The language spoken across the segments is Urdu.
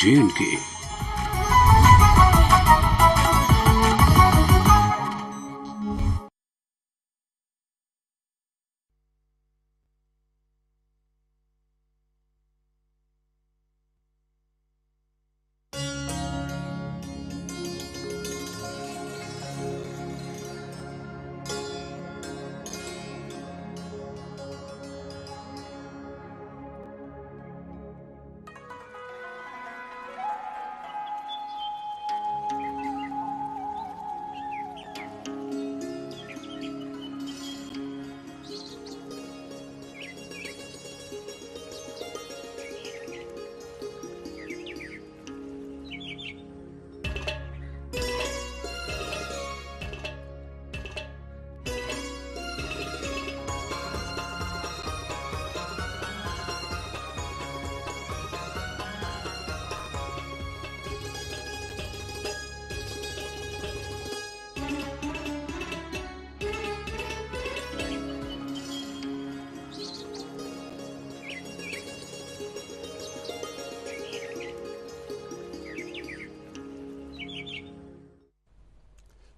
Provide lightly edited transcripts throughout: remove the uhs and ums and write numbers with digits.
J&K।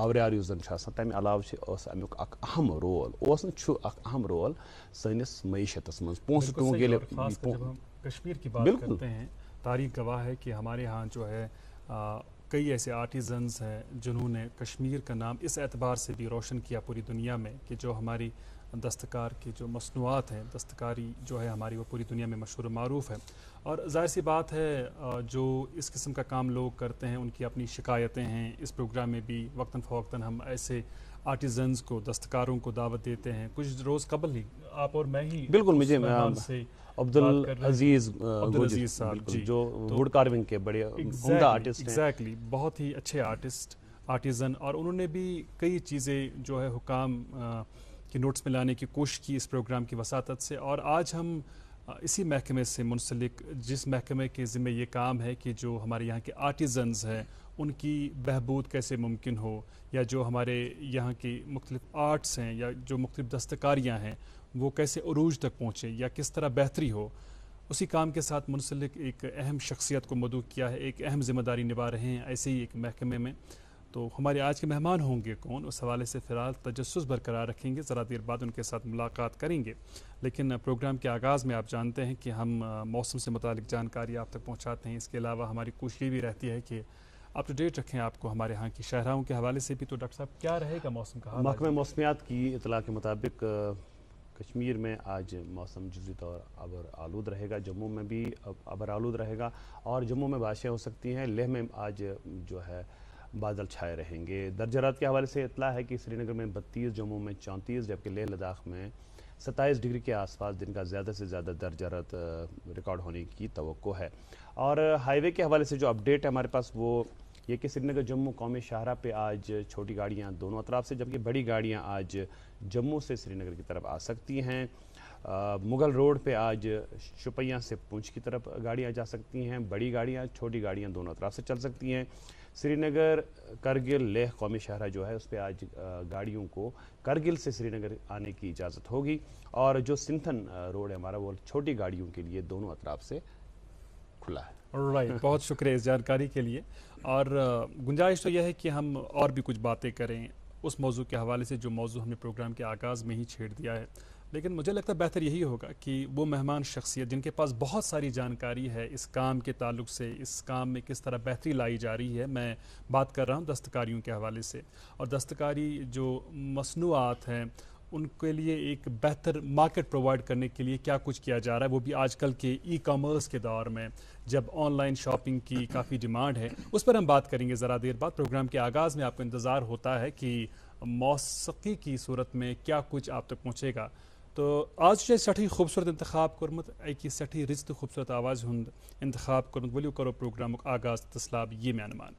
آوریار یُس زَن چھُ آسان تَمہِ علاوٕ چھِ اوس اَمیُک اکھ اہم رول اوس نہٕ چھُ اکھ اہم رول سٲنِس معیشتَس منٛز پونٛسہٕ ٹونٛگ ییٚلہِ خاص کر جب ہم کشمیر کی بات بالکل کرتے ہیں تاریخ گواہ ہے کہ ہمارے ہاں جو ہے کئی ایسے آرٹیزنز ہیں جنہوں نے کشمیر کا نام اس اعتبار سے بھی روشن کیا پوری دنیا میں کہ جو ہماری دستکار کی جو مصنوعات ہیں دستکاری جو ہے ہماری وہ پوری دنیا میں مشہور و معروف ہے. اور ظاہر سی بات ہے جو اس قسم کا کام لوگ کرتے ہیں ان کی اپنی شکایتیں ہیں. اس پروگرام میں بھی وقتاً فوقتاً ہم ایسے آرٹیزنز کو دستکاروں کو دعوت دیتے ہیں. کچھ روز قبل ہی آپ اور میں ہی بالکل مجھے عبدالعزیز صاحب جو ووڈ کارونگ کے بڑے عمدہ آرٹسٹ ہیں. ایگزیکٹلی بہت ہی اچھے آرٹیزن اور انہوں نے بھی کئی چیزیں جو ہے حکام کی نوٹس میں لانے کی کوشش کی اس پروگرام کی وساطت سے. اور آج ہم اسی محکمے سے منسلک جس محکمے کے ذمہ یہ کام ہے کہ جو ہمارے یہاں کے آرٹیزنز ہیں ان کی بہبود کیسے ممکن ہو یا جو ہمارے یہاں کی مختلف آرٹس ہیں یا جو مختلف دستکاریاں ہیں وہ کیسے عروج تک پہنچے یا کس طرح بہتری ہو، اسی کام کے ساتھ منسلک ایک اہم شخصیت کو مدعو کیا ہے. ایک اہم ذمہ داری نبھا رہے ہیں ایسے ہی ایک محکمے میں. تو ہمارے آج کے مہمان ہوں گے کون، اس حوالے سے فی الحال تجسس برقرار رکھیں گے، ذرا دیر بعد ان کے ساتھ ملاقات کریں گے. لیکن پروگرام کے آغاز میں آپ جانتے ہیں کہ ہم موسم سے متعلق جانکاری آپ تک پہنچاتے ہیں. اس کے علاوہ ہماری کوشش یہ بھی رہتی ہے کہ اپ ٹو ڈیٹ رکھیں آپ کو ہمارے ہاں کی شاہراہوں کے حوالے سے بھی. تو ڈاکٹر صاحب کیا رہے گا موسم کا حال؟ محکمہ موسمیات کی اطلاع کے مطابق کشمیر میں آج موسم جزوی طور ابر آلود رہے گا. جموں میں بھی ابر آلود رہے گا اور جموں میں بارشیں ہو سکتی ہیں. لیہ میں آج جو ہے بادل چھائے رہیں گے. درجہ حرارت کے حوالے سے اطلاع ہے کہ سری نگر میں 32، جموں میں 34، جبکہ لیہ لداخ میں 27 ڈگری کے آس پاس دن کا زیادہ سے زیادہ درجہ حرارت ریکارڈ ہونے کی توقع ہے. اور ہائی وے کے حوالے سے جو اپڈیٹ ہے ہمارے پاس وہ یہ کہ سری نگر جموں قومی شاہراہ پہ آج چھوٹی گاڑیاں دونوں اطراف سے جبکہ بڑی گاڑیاں آج جموں سے سری نگر کی طرف آ سکتی ہیں. مغل روڈ پہ آج شوپیاں سے پونچھ کی طرف گاڑیاں جا سکتی ہیں. بڑی گاڑیاں چھوٹی گاڑیاں دونوں اطراف سے چل سکتی ہیں. سری نگر کرگل لیہ قومی شاہراہ جو ہے اس پہ آج گاڑیوں کو کرگل سے سری نگر آنے کی اجازت ہوگی. اور جو سنتھن روڈ ہے ہمارا وہ چھوٹی گاڑیوں کے لیے دونوں اطراف سے کھلا ہے. رائٹ، بہت شکریہ اس جانکاری کے لیے. اور گنجائش تو یہ ہے کہ ہم اور بھی کچھ باتیں کریں اس موضوع کے حوالے سے جو موضوع ہم نے پروگرام کے آغاز میں ہی چھیڑ دیا ہے. لیکن مجھے لگتا ہے بہتر یہی ہوگا کہ وہ مہمان شخصیت جن کے پاس بہت ساری جانکاری ہے اس کام کے تعلق سے، اس کام میں کس طرح بہتری لائی جا رہی ہے. میں بات کر رہا ہوں دستکاریوں کے حوالے سے. اور دستکاری جو مصنوعات ہیں ان کے لیے ایک بہتر مارکیٹ پرووائڈ کرنے کے لیے کیا کچھ کیا جا رہا ہے، وہ بھی آج کل کے ای کامرس کے دور میں جب آن لائن شاپنگ کی کافی ڈیمانڈ ہے. اس پر ہم بات کریں گے ذرا دیر بعد. پروگرام کے آغاز میں آپ کو انتظار ہوتا ہے کہ موسیقی کی صورت میں کیا کچھ آپ تک پہنچے گا. تو آج سٹھی خوبصورت انتخاب کورمت ایک سٹھی رچ خوبصورت آواز ہند انتخاب کورمت. ولو کرو پروگرام آغاز تسلاب یہ میانمان.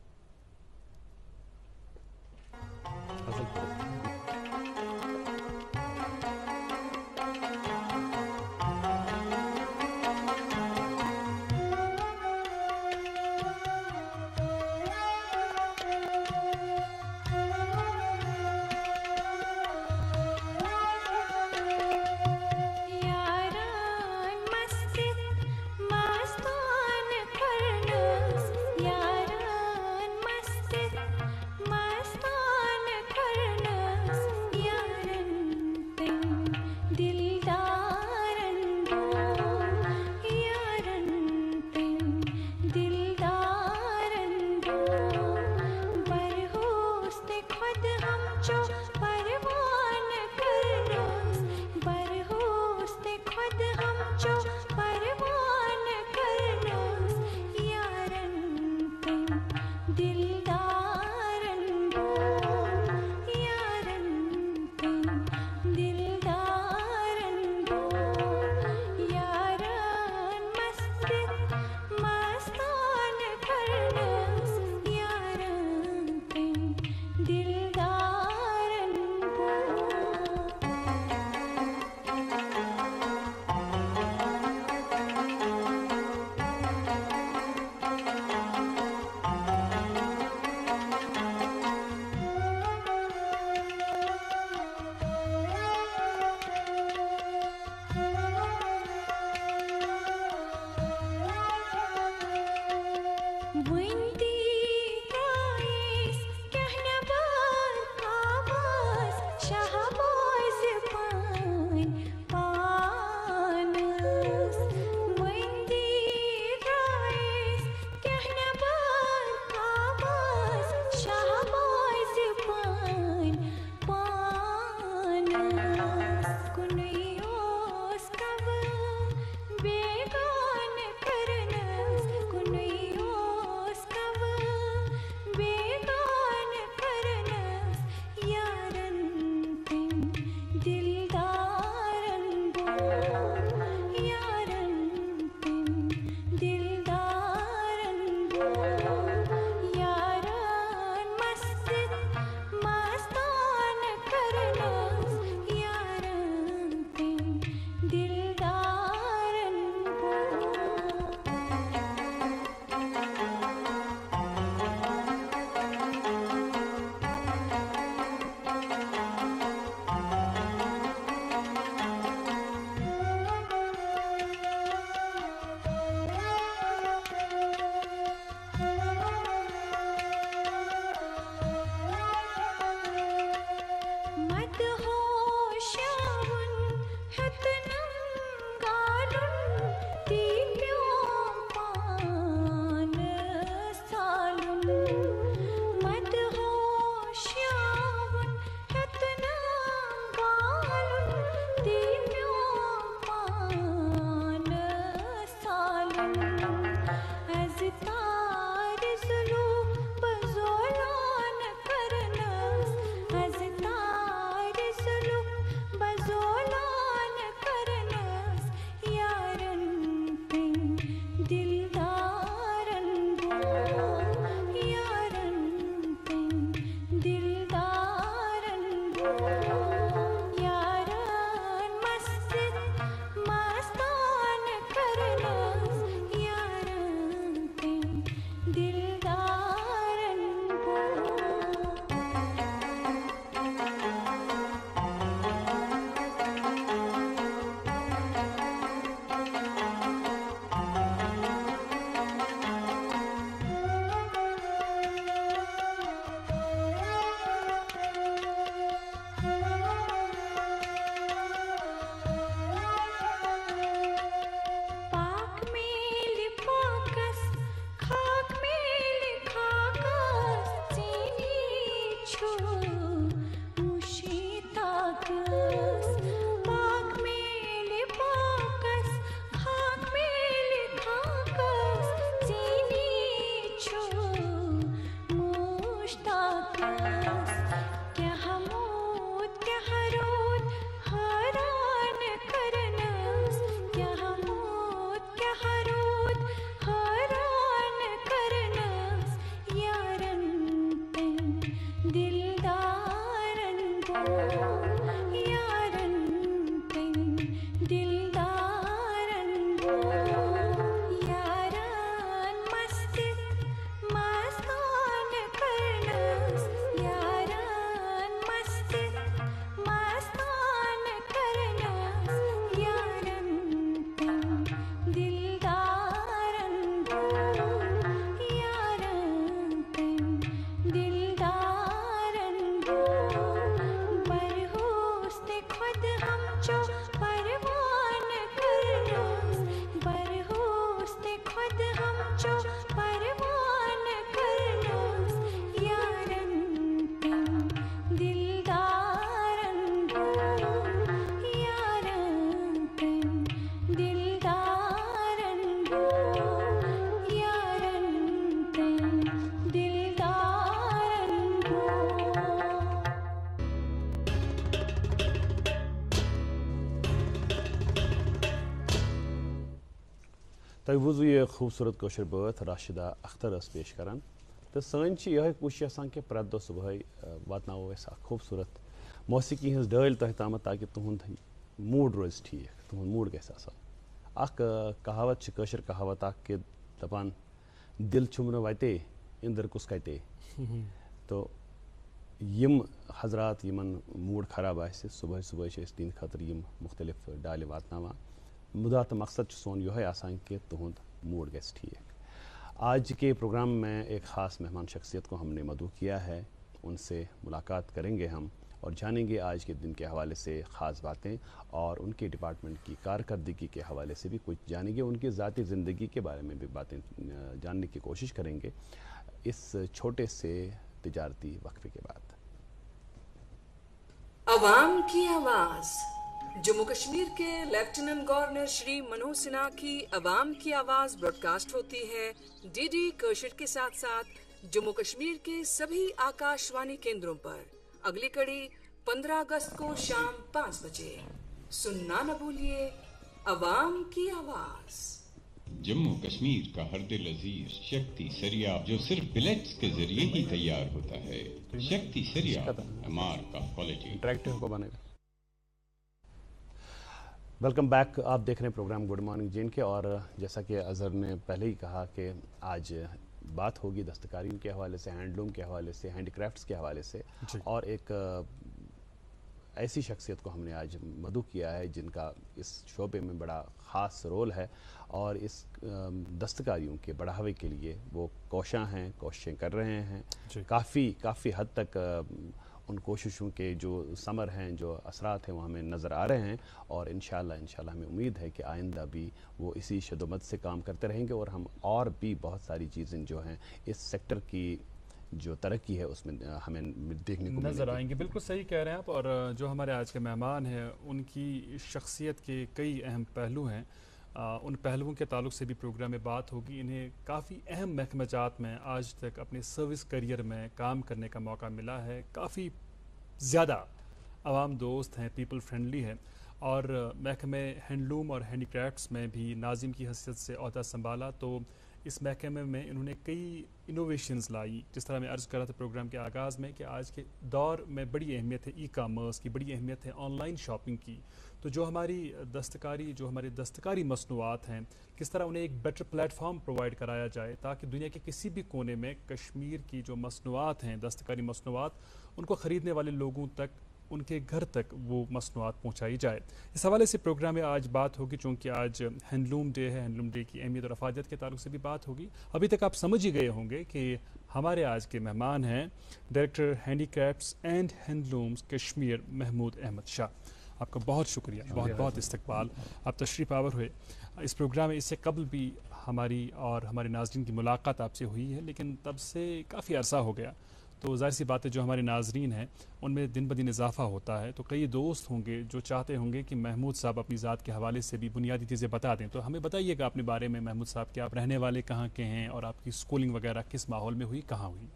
تۄہہِ بوٗزوٕ یہِ خوٗبصوٗرت کٲشِر بٲتھ راشِدہ اختر ٲس پیش کران تہٕ سٲنۍ چھِ یِہوٚے کوٗشِش آسان کہِ پرٛٮ۪تھ دۄہ صُبحٲے واتناوو أسۍ اکھ خوٗبصوٗرت موسیٖقی ہٕنٛز ڈٲلۍ تۄہہِ تامَتھ تاکہِ تُہُنٛد موٗڈ روزِ ٹھیٖک تُہُنٛد موٗڈ گژھِ اَصٕل اکھ کہاوت چھِ کٲشِر کہاوت اکھ کہِ دَپان دِل چھُم نہٕ وَتے اِنٛدٕر کُس کَتے تو یِم حضرات یِمن موٗڈ خراب آسہِ صُبحٲے صُبحٲے چھِ أسۍ تِہنٛدِ خٲطرٕ یِم مُختلِف ڈالہِ واتناوان مُدا تہٕ مقصد چھُ سون یِہوٚے آسان کہ تُہُنٛد موڈ گژھِ ٹھیک آج کے پروگرام میں ایک خاص مہمان شخصیت کو ہم نے مدعو کیا ہے ان سے ملاقات کریں گے ہم اور جانیں گے آج کے دن کے حوالے سے خاص باتیں اور ان کے ڈپارٹمنٹ کی کارکردگی کے حوالے سے بھی کچھ جانیں گے ان کی ذاتی زندگی کے بارے میں بھی باتیں جاننے کی کوشش کریں گے اس چھوٹے سے تجارتی وقفے کے بعد عوام کی آواز جموں کشمیر کے لیفٹیننٹ گورنر شری منوج سنہا کی عوام کی آواز براڈ کاسٹ ہوتی ہے ڈی ڈی کوشر کے ساتھ ساتھ جموں کشمیر کے سبھی آکاشوانی کیندروں پر اگلی کڑی 15 اگست کو شام 5 بجے سننا نہ بھولیے عوام کی آواز جموں کشمیر کا ہر دل عزیز شکتی سریا جو صرف پلیٹس کے ذریعے ہی تیار ہوتا ہے شکتی سریا امار کا کوالٹی انٹریکٹیو کو بنے گا ویلکم بیک آپ دیکھ رہے ہیں پروگرام گڈ مارننگ جین کے اور جیسا کہ اظہر نے پہلے ہی کہا کہ آج بات ہوگی دستکاریوں کے حوالے سے ہینڈلوم کے حوالے سے ہینڈی کرافٹس کے حوالے سے اور ایک ایسی شخصیت کو ہم نے آج مدعو کیا ہے جن کا اس شعبے میں بڑا خاص رول ہے اور اس دستکاریوں کے بڑھاوے کے لیے وہ کوشاں ہیں کوششیں کر رہے ہیں کافی حد تک ان کوششوں کے جو ثمر ہیں جو اثرات ہیں وہ ہمیں نظر آ رہے ہیں اور انشاءاللہ ہمیں امید ہے کہ آئندہ بھی وہ اسی شدت سے کام کرتے رہیں گے اور ہم اور بھی بہت ساری چیزیں جو ہیں اس سیکٹر کی جو ترقی ہے اس میں ہمیں دیکھنے کو نظر آئیں گے. بالکل صحیح کہہ رہے ہیں آپ اور جو ہمارے آج کے مہمان ہیں ان کی شخصیت کے کئی اہم پہلو ہیں ان پہلوؤں کے تعلق سے بھی پروگرام میں بات ہوگی. انہیں کافی اہم محکمہ جات میں آج تک اپنے سروس کیریئر میں کام کرنے کا موقع ملا ہے. کافی زیادہ عوام دوست ہیں پیپل فرینڈلی ہیں اور محکمہ ہینڈلوم اور ہینڈی کرافٹس میں بھی ناظم کی حیثیت سے عہدہ سنبھالا تو اس محکمے میں انہوں نے کئی انوویشنز لائی. جس طرح میں عرض کر رہا تھا پروگرام کے آغاز میں کہ آج کے دور میں بڑی اہمیت ہے ای کامرس کی, بڑی اہمیت ہے آن لائن شاپنگ کی. تو جو ہماری دستکاری مصنوعات ہیں کس طرح انہیں ایک بیٹر پلیٹ فارم پرووائڈ کرایا جائے تاکہ دنیا کے کسی بھی کونے میں کشمیر کی جو مصنوعات ہیں دستکاری مصنوعات ان کو خریدنے والے لوگوں تک ان کے گھر تک وہ مصنوعات پہنچائی جائے. اس حوالے سے پروگرام میں آج بات ہوگی چونکہ آج ہینڈلوم ڈے ہے. ہینڈلوم ڈے کی اہمیت اور افادیت کے تعلق سے بھی بات ہوگی. ابھی تک آپ سمجھ ہی گئے ہوں گے کہ ہمارے آج کے مہمان ہیں director handicrafts and handlooms Kashmir Mahmood Ahmad Shah. آپ کا بہت شکریہ, بہت استقبال. آپ تشریف آور ہوئے. اس پروگرام میں اس سے قبل بھی ہماری اور ہمارے ناظرین کی ملاقات آپ سے ہوئی ہے لیکن تب سے کافی عرصہ ہو گیا تو ظاہر سی بات ہے جو ہمارے ناظرین ہیں ان میں دن بدن اضافہ ہوتا ہے، تو کئی دوست ہوں گے جو چاہتے ہوں گے کہ محمود صاحب اپنی ذات کے حوالے سے بھی بنیادی چیزیں بتا دیں، تو ہمیں بتائیے گا اپنے بارے میں محمود صاحب کہ آپ رہنے والے کہاں کے ہیں اور آپ کی اسکولنگ وغیرہ کس ماحول میں ہوئی، کہاں ہوئی؟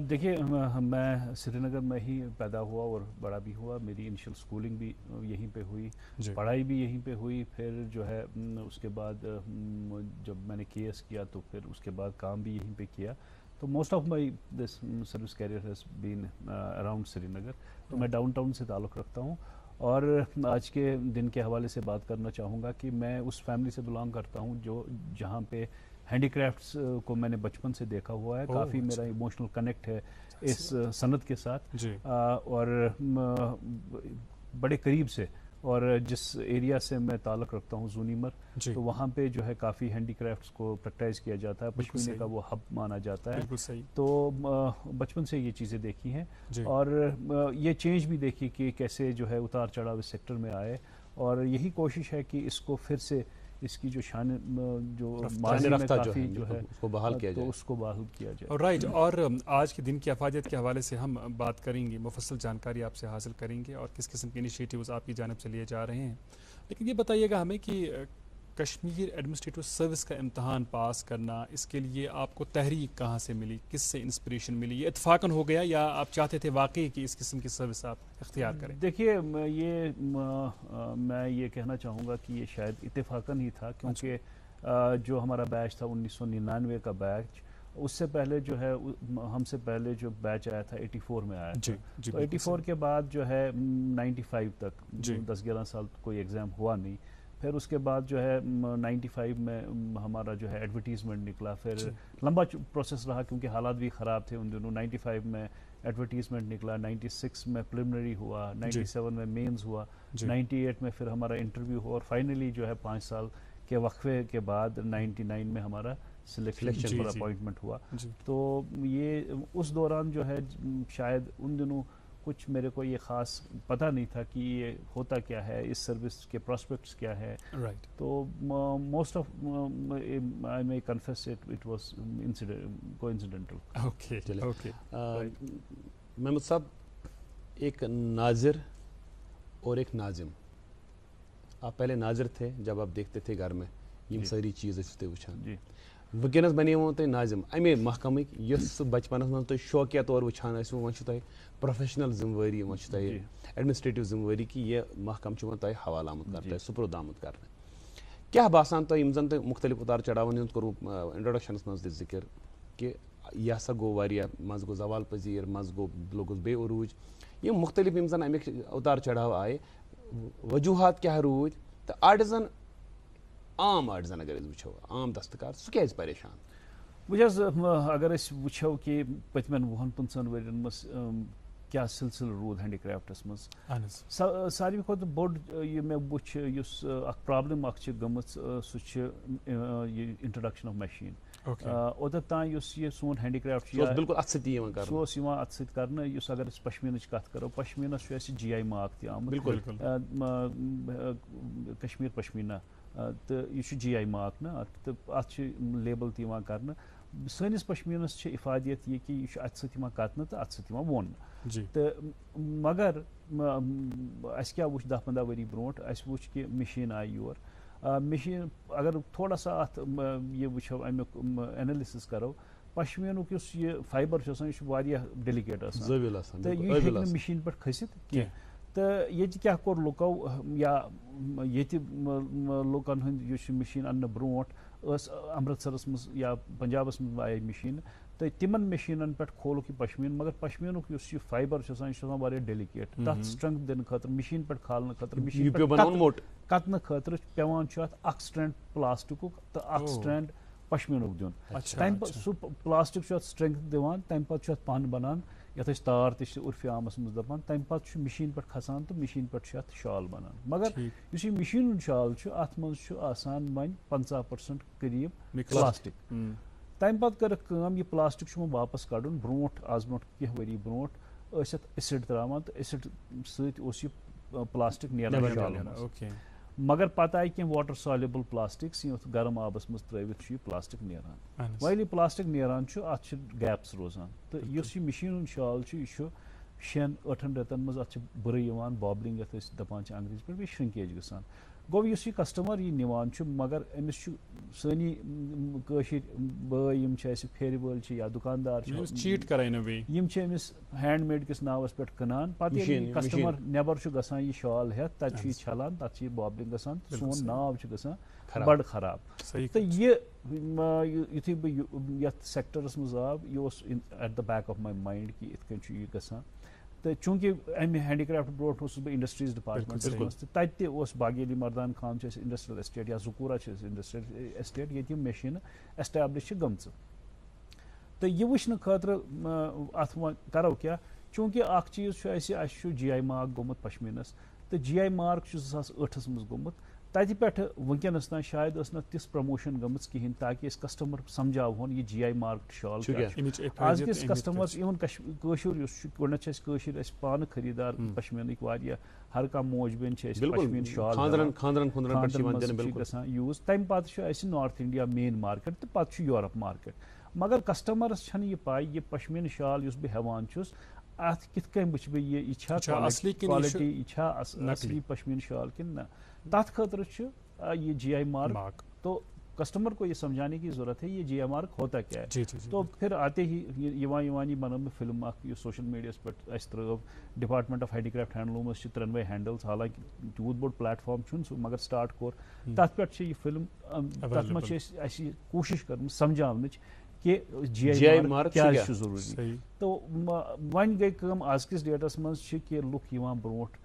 دیکھیے میں سری نگر میں ہی پیدا ہوا اور بڑا بھی ہوا. میری انیشل اسکولنگ بھی یہیں پہ ہوئی، پڑھائی بھی یہیں پہ ہوئی. پھر جو ہے اس کے بعد جب میں نے KS کیا تو پھر اس کے بعد کام بھی یہیں پہ کیا. تو most of my this service career has been around Srinagar. تو میں ڈاؤن ٹاؤن سے تعلق رکھتا ہوں اور آج کے دن کے حوالے سے بات کرنا چاہوں گا کہ میں اس فیملی سے بلانگ کرتا ہوں جو جہاں پہ ہینڈی کرافٹس کو میں نے بچپن سے دیکھا ہوا ہے. کافی میرا ایموشنل کنیکٹ ہے اس صنعت کے ساتھ اور بڑے قریب سے. اور جس ایریا سے میں تعلق رکھتا ہوں زونیمر، تو وہاں پہ جو ہے کافی ہینڈی کرافٹس کو پریکٹائز کیا جاتا ہے، پشمینے کا وہ ہب مانا جاتا ہے. تو بچپن سے یہ چیزیں دیکھی ہیں اور یہ چینج بھی دیکھی کہ کیسے جو ہے اتار چڑھاؤ اس سیکٹر میں آئے، اور یہی کوشش ہے کہ اس کو پھر سے اس کی جو شان جو ماضی میں کافی جو ہے اس کو بحال کیا جائے، اس کو بحال کیا جائے. رائٹ. اور آج کے دن کی افادیت کے حوالے سے ہم بات کریں گے، مفصل جانکاری آپ سے حاصل کریں گے اور کس قسم کے انیشیٹیوز آپ کی جانب سے لیے جا رہے ہیں. لیکن یہ بتائیے گا ہمیں کہ کشمیر ایڈمنسٹریٹو سروس کا امتحان پاس کرنا، اس کے لیے آپ کو تحریک کہاں سے ملی، کس سے انسپریشن ملی؟ یہ اتفاقاً ہو گیا یا آپ چاہتے تھے واقعی کہ اس قسم کی سروس آپ اختیار کریں؟ دیکھیے میں یہ کہنا چاہوں گا کہ یہ شاید اتفاقاً ہی تھا، کیونکہ جو ہمارا بیچ تھا 1999 کا بیچ، اس سے پہلے جو ہے ہم سے پہلے جو بیچ آیا تھا 84 میں آیا تھا. تو 84 کے بعد جو ہے 95 تک 10-11 سال کوئی ایگزام ہوا نہیں. پھر اس کے بعد جو ہے 95 میں ہمارا جو ہے ایڈورٹیزمنٹ نکلا. پھر لمبا پروسیس رہا کیونکہ حالات بھی خراب تھے ان دنوں. 95 میں ایڈورٹیزمنٹ نکلا، 96 میں پریلیمنری ہوا، 97 میں مینز ہوا، 98 میں پھر ہمارا انٹرویو ہوا، اور فائنلی جو ہے 5 سال کے وقفے کے بعد 99 میں ہمارا سلیکشن پر اپوائنٹمنٹ ہوا. تو یہ اس دوران جو ہے شاید ان دنوں کچھ میرے کو یہ خاص پتہ نہیں تھا کہ یہ ہوتا کیا ہے، اس سروس کے پراسپیکٹس کیا ہے. تو most of I may confess it was coincidental. Mohammad صاحب، ایک ناظر اور ایک ناظم. آپ پہلے ناظر تھے جب آپ دیکھتے تھے گھر میں یہ ساری چیز وچھان. ونکس بنیو تھی ناظم امے محکمک یس بچپنس من تھی شوقیہ طور وچھان ون تہ پروفیشنل ذمہ واری ون تہ ایڈمنسٹریٹو ذمہ واری کہ یہ محکم تہ حوالہ آمت کرنا، سپرد آمت کرنا. کیا باسان تہ یم زن تہ مختلف اتار چڑھاون ہند کور انٹروڈکشنس مز تہ ذکر کہ یہ ہسا گو واریاہ مز گو زوال پذیر، مز گو لوگس بے عروج، یم مختلف یم زن امیک اتار چڑھاو آئے، وجوہات کیا رود، تو آرٹزن عام آرٹزن اگر وچھو عام دستکار سہ کیازِ پریشان؟ وجہ اگر وچھو کہ پتمن 20-25 ورین مز کیا سلسلہ رود ہینڈی کرافٹس مز، ساروی کھت بوڑ یہ میں وچھ یس اخ پرابلم اخ گمت سہ انٹروڈکشن آف مشین. اوتت تان یہ سون ہینڈی کرافٹ بالکل ات ستی سہ ات سۭتۍ کرنہٕ. یس اگر پشمینٕچ کتھ کرو، پشمینس GI مارک تہ آمت، کشمیر پشمینا، تو یہ GI مارک نا، تو ات لیبل تہ کرنہٕ. سٲنِس پشمینس افادیت یہ کہ یہ ات سۭتۍ کتنہٕ تو ات سۭتۍ ووننہٕ. تو مگر اس کیا وچھ 10-15 ؤری برونٹھ، اس وچھ کہ مشین آئی یور. مشین اگر تھوڑا سا ات یہ وچھو امیک انالسس کرو، پشمینک اس یہ فائبر یہ واریاہ ڈیلیکیٹ آسان، تو یہ ہیکہِ نہٕ مشین پہ کھسِتھ کینٛہہ. تو یہ کیا کوٚر لُکو یا یہ لُکن ہند یہ مشین انہٕ برونٹھ ٲس امرتسرس مز یا پنجابس مز آئی مشین، تو تمن مشینن پہ کھولُکھ یہ پشمین. مگر پشمینک اس یہ فائبر یہ واریاہ ڈیلیکیٹ، تر سٹرنگتھ دن خاطر مشین پہ کھالنے خاطر مشین کتنہٕ خاطر پیوان ات اخ سٹرینڈ پلاسٹک تو اخ سٹرینڈ پشمینک دن. سہ پلاسٹک سٹرنگتھ دِوان، تمہ پتہٕ ات پن بنان یتھ أسۍ تار تہ عرفی عامس مز دپان. تمہ پتہٕ مشین پہ کھسان تو مشین پہ ات شال بنان. مگر اس یہ مشین ہند شال ات مز آسان وۄنۍ 50% قریب پلاسٹک. تمہ پتہٕ کٔرٕکھ کٲم، یہ پلاسٹک واپس کڑُن. برونٹھ آز برونٹھ کینٛہہ ؤری برونٹھ ٲسۍ اتھ ایسڈ تراوان، تو ایسڈ سۭتۍ اوس یہ پلاسٹک نیران شالن. مگر پتہ آئی کینٛہہ واٹر سالبل پلاسٹکس یتھ گرم آبس منٛز ترٲوِتھ چھُ یہِ پلاسٹک نیران وۄنۍ یہِ پلاسٹک نیران چھُ اتھ چھِ گیپس روزان تہٕ یُس یہِ مشیٖن ہُنٛد شال چھُ یہِ چھُ 6-8 رٮ۪تن منٛز اتھ چھِ بُرٕ یِوان بابلِنگ یتھ أسۍ دپان چھِ انگریٖزی پٲٹھۍ بیٚیہِ شرٛنکیج گژھان گوٚو یُس یہِ کسٹمر یہِ نِوان چھُ مگر أمِس چھُ سٲنی کٲشِر بٲے یِم چھِ اَسہِ پھیرِ وٲلۍ چھِ یا دُکاندار چھِ چیٖٹ کران یِم چھِ أمِس ہینڈ میڈ کِس ناوس پٮ۪ٹھ کٕنان پتہٕ ییٚلہِ کسٹمر نیبر چھُ گژھان یہِ شال ہٮ۪تھ تتہِ چھُ یہِ چھلان تتھ چھِ یہِ بابلِنگ گژھان سون ناو چھُ گژھان بڑٕ خراب تہٕ یہِ یُتھُے بہٕ یتھ سیکٹرس منٛز آو یہِ اوس at the back of my mind کہِ یِتھ کٔنۍ چھُ یہِ گژھان تہٕ چوٗنٛکہِ امہِ ہینڈی کرافٹ برونٛٹھ اوسُس بہٕ انڈسٹریٖز ڈپارٹمنٹس منٛز تہٕ تتہِ تہِ اوس باغیلی مردان خان چھُ اَسہِ انڈسٹریل اسٹیٹ یا زُکوٗرا چھِ اَسہِ انڈسٹریل اسٹیٹ ییٚتہِ یِم مشیٖنہٕ ایسٹیبلش چھِ گٔمژٕ تہٕ یہِ وٕچھنہٕ خٲطرٕ اتھ وۄنۍ کرو کیٛاہ چوٗنٛکہِ اکھ چیٖز چھُ اَسہِ چھُ جی آی مارک گوٚمُت پشمیٖنس تہٕ جی آی مارک چھُ 2008 منٛز گوٚمُت تتہِ پٮ۪ٹھٕ وٕنکیٚنس تام شاید ٲس نہٕ تِژھ پرموشن گٔمٕژ کِہینۍ تاکہِ أسۍ کسٹمر سمجھاوہون یہِ جی آی مارک شال آزکِس کسٹمرس اِوٕن کٲشُر یُس چھُ گۄڈٕنیتھ چھِ اَسہِ کٲشِر اَسہِ پانہٕ خٔریٖدار پشمیٖنٕکۍ واریاہ ہر کانٛہہ موج بیٚنہِ چھِ اَسہِ پشمیٖن شال گژھان یوٗز تمہِ پتہٕ چھُ اَسہِ نارتھ انڈیا مین مارکیٹ تہٕ پتہٕ چھُ یورپ مارکیٹ مگر کسٹمرس چھنہٕ یہِ پاے یہِ پشمیٖن شال یُس بہٕ ہٮ۪وان چھُس اتھ کِتھ کٔنۍ وٕچھِ بہٕ یہِ چھا کالٹی یہِ چھا اصلی پشمیٖن شال کِنہٕ نہ تتھ خٲطرٕ چھُ یہ جی آئی مارک تو کسٹمر کو یہ سمجھانے کی ضرورت ہے یہ جی آئی مارک ہوتا کیا ہے تو پھر آتے ہی یہ بنو میں فلم اخ یہ سوشل میڈیا پہ اس through department of handicraft handlooms 3 handles حالانکہ تیوت بوڑ پلیٹ فارم سہ مگر سٹارٹ کور تر پہ یہ فلم تر مجھ کوشش کر سمجھاونچ کہ جی آئی مارک کیا ضروری تو ون گئی کم آز کس ڈیٹس مز کہ لک برونٹ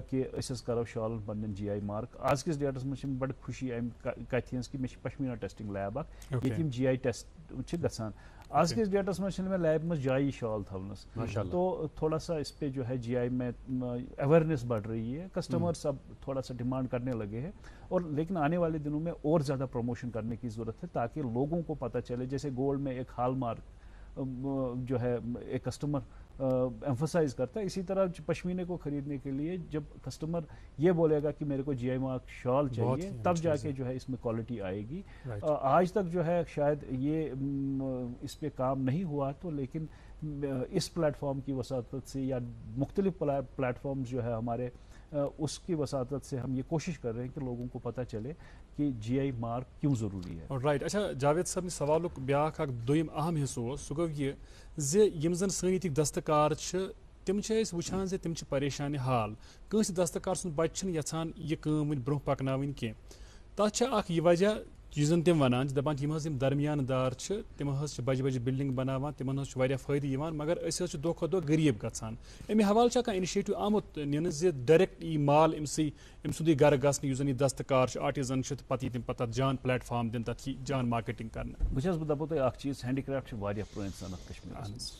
کہ اس کرو شالن پن جی آئی مارک آز کس ڈیٹس مجھ بڑ خوشی امہ کتھ ہز کہ مے پشمینا ٹیسٹنگ لیب اخ یہ جی آئی ٹیسٹ گھان آج کس ڈیٹس مجھ میں لیب میں جائے شال تھونس تو تھوڑا سا اس پہ جو ہے جی آئی میں اویئرنیس بڑھ رہی ہے کسٹمرس اب تھوڑا سا ڈیمانڈ کرنے لگے ہیں اور لیکن آنے والے دنوں میں اور زیادہ پروموشن کرنے کی ضرورت ہے تاکہ لوگوں کو پتہ چلے جیسے گولڈ میں ایک ہال مارک جو ہے ایک کسٹمر ایمفسائز کرتا ہے اسی طرح پشمینے کو خریدنے کے لیے جب کسٹمر یہ بولے گا کہ میرے کو جی آئی مارک شال چاہیے تب جا کے جو ہے اس میں کوالٹی آئے گی آج تک جو ہے شاید یہ اس پہ کام نہیں ہوا تو لیکن اس پلیٹ فارم کی وساطت سے یا مختلف پلیٹ فارمز جو ہے ہمارے اس کی وساطت سے ہم یہ کوشش کر رہے ہیں کہ لوگوں کو پتہ چلے کہ جی آئی مارک کیوں ضروری ہے رائٹ اچھا جاوید صاحب سوالک بیاکھ اکھ دویم اہم حصہ سہ گو یہ زِ یم زن سٲنۍ ییٚتِکۍ دستکار چھِ تم چھِ أسۍ وٕچھان زِ تم چھِ پریشانی حال کٲنٛسہِ دستکار سُنٛد بچہِ چھِنہٕ یژھان یہِ کٲم وۄنۍ برونٛہہ پکناوٕنۍ کینٛہہ تتھ چھِ اکھ یہِ وجہ یُس زن تم ونان چھِ دپان یِم حظ یِم درمیان دار چھِ تم حظ چھِ بجہِ بجہِ بلڈنگ بناوان تمن حظ چھُ واریاہ فٲیدٕ یِوان مگر أسۍ حظ چھِ دۄہ کھۄتہٕ دۄہ غریٖب گژھان امہِ حوالہٕ چھا کانٛہہ انِشیٹِو آمُت نِنہٕ زِ ڈایریکٹ یی مال أمۍ سُنٛدٕے گرٕ گژھنہٕ یُس زن یہِ دستکار چھُ آرٹِزن چھُ تہٕ پتہٕ یی تِم پتہٕ تتھ جان پلیٹ فارم دِنہٕ تتھ یی جان مارکیٹنگ کرنہٕ بہٕ چھَس بہٕ دپو تۄہہِ اکھ چیٖز ہینڈی کرافٹ چھِ واریاہ پرٛٲنۍ صنعت کشمیٖرس منٛز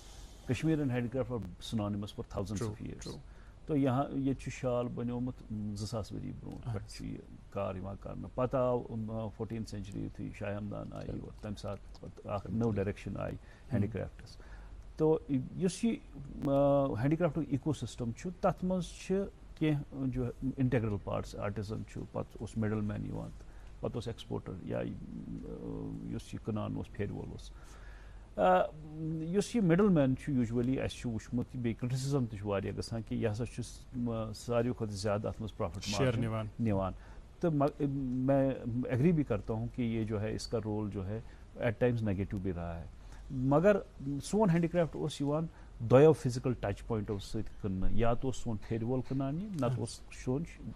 Kashmir and handicraft are synonyms for thousands of years تو یہاں ییٚتہِ چھُ شال بنیومُت 2000 ؤری برونٛٹھ پٮ۪ٹھ چھُ یہِ کار یِوان کرنہٕ پتہٕ آو 14th سینچری یُتھُے شاہ ہمدان آیہِ اور تمہِ ساتہٕ پتہٕ اکھ نٔو ڈایریکشن آیہِ ہینڈی کرافٹس تو یُس یہِ ہینڈی کرافٹُک ایٖکو سسٹم چھُ تتھ منٛز چھِ کینٛہہ جو انٹیگرل پارٹس آرٹِزن چھُ پتہٕ اوس مڈل مین یِوان پتہٕ اوس ایکسپورٹر یا یُس یہِ کٕنان اوس پھیرِ وول اوس یُس یہِ مڈل مین چھُ یوٗجؤلی اَسہِ چھُ وٕچھمُت بیٚیہِ کرٹسزم تہِ چھُ واریاہ گژھان کہِ یہِ ہسا چھُ ساروی کھۄتہٕ زیادٕ اتھ منٛز پروفٹ نِوان تو میں ایگری بھی کرتا ہوں کہ یہ جو ہے اس کا رول جو ہے ایٹ ٹائمز نیگیٹو بھی رہا ہے مگر سون ہینڈی کرافٹ اوس یِوان دۄیو فزیکل ٹچ پوینٹو سۭتۍ کٕننہٕ یا تو اوس سون پھیرِ وول کٕنان یہِ نتہٕ اوس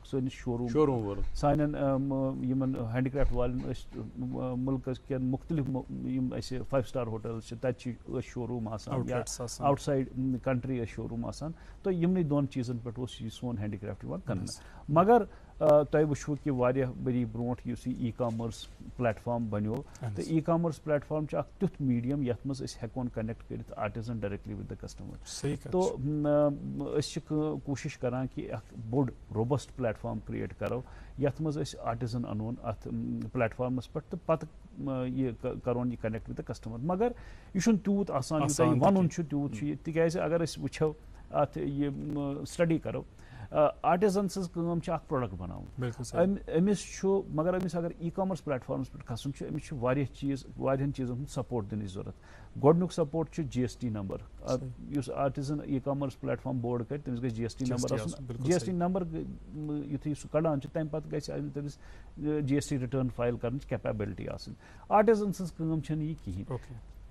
سٲنِس شوروٗم سانٮ۪ن یِمن ہینڈی کرافٹ والٮ۪ن ٲسۍ مُلکس کٮ۪ن مختلف یِم اَسہِ 5 سٹار ہوٹلز چھِ تتہِ ٲسۍ شوروٗم آسان یا آوُٹ سایڈ کنٹری ٲسۍ شوروٗم آسان تہٕ یِمنٕے دۄن چیٖزن پٮ۪ٹھ اوس یہِ سون ہینڈی کرافٹ یِوان کٕننہٕ مگر تۄہہِ وٕچھو کہِ واریاہ ؤری برونٛٹھ یُس یہِ ای کامٲرٕس پلیٹ فارم بنیو تہٕ ای کامٲرٕس پلیٹ فارم چھُ اکھ تیُتھ میٖڈیم یتھ منٛز أسۍ ہٮ۪کون کنیکٹ کٔرِتھ artisan directly with the customer تو أسۍ چھِ کوٗشش کران کہِ اکھ بوٚڑ روبسٹ پلیٹ فارم کریٹ کرو یتھ منٛز أسۍ آرٹِزن انون اتھ پلیٹ فارمس پٮ۪ٹھ تہٕ پتہٕ یہِ کرون یہِ کنیکٹ ود د کسٹمر مگر یہِ چھُنہٕ تیوٗت آسان یوٗتاہ یہِ ونُن چھُ تیوٗت چھُ یہِ تِکیازِ اگر أسۍ وٕچھو اتھ یہِ سٹڈی کرو آرٹیزن سٕنٛز کٲم چھِ اکھ پروڈکٹ بناوُن أمِس چھُ مگر أمِس اگر ای کامٲرٕس پلیٹفارمس پٮ۪ٹھ کھسُن چھُ أمِس چھُ واریاہ چیٖز واریاہن چیٖزن ہُنٛد سپورٹ دِنٕچ ضروٗرت گۄڈنیُک سپورٹ چھُ GST نمبر یُس آرٹیزن ای کامٲرٕس پلیٹفارم بورڈ کرِ تٔمِس گژھِ GST نمبر آسُن GST نمبر یُتھُے سُہ کڑان چھُ تمہِ پتہٕ گژھِ تٔمِس GST رِٹٲرن فایل کرنٕچ کیپیبلٹی آسٕنۍ آرٹیزن سٕنٛز کٲم چھنہٕ یہِ کِہینۍ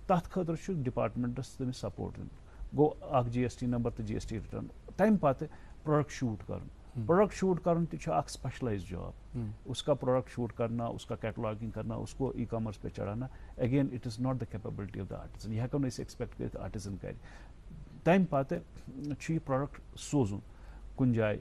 تتھ خٲطرٕ چھُ ڈپارٹمنٹس تٔمِس سپورٹ دیُن گوٚو اکھ GST نمبر تہٕ GST رِٹٲرن تمہِ پتہٕ پروڈکٹ شوٗٹ کرُن پروڈکٹ شوٗٹ کرُن تہِ چھُ اکھ اسپیشلائزڈ جاب اس کا پروڈکٹ شوٹ کرنا اس کا کیٹلاگنگ کرنا اس کو ای کامرس پہ چڑھانا again it is not the capability of the artisan یہ ہیکو نہٕ أسۍ ایکسپیکٹ کٔرِتھ آرٹیزن کرِ تمہِ پتہٕ چھُ یہِ پروڈکٹ سوزُن کُنہِ جایہِ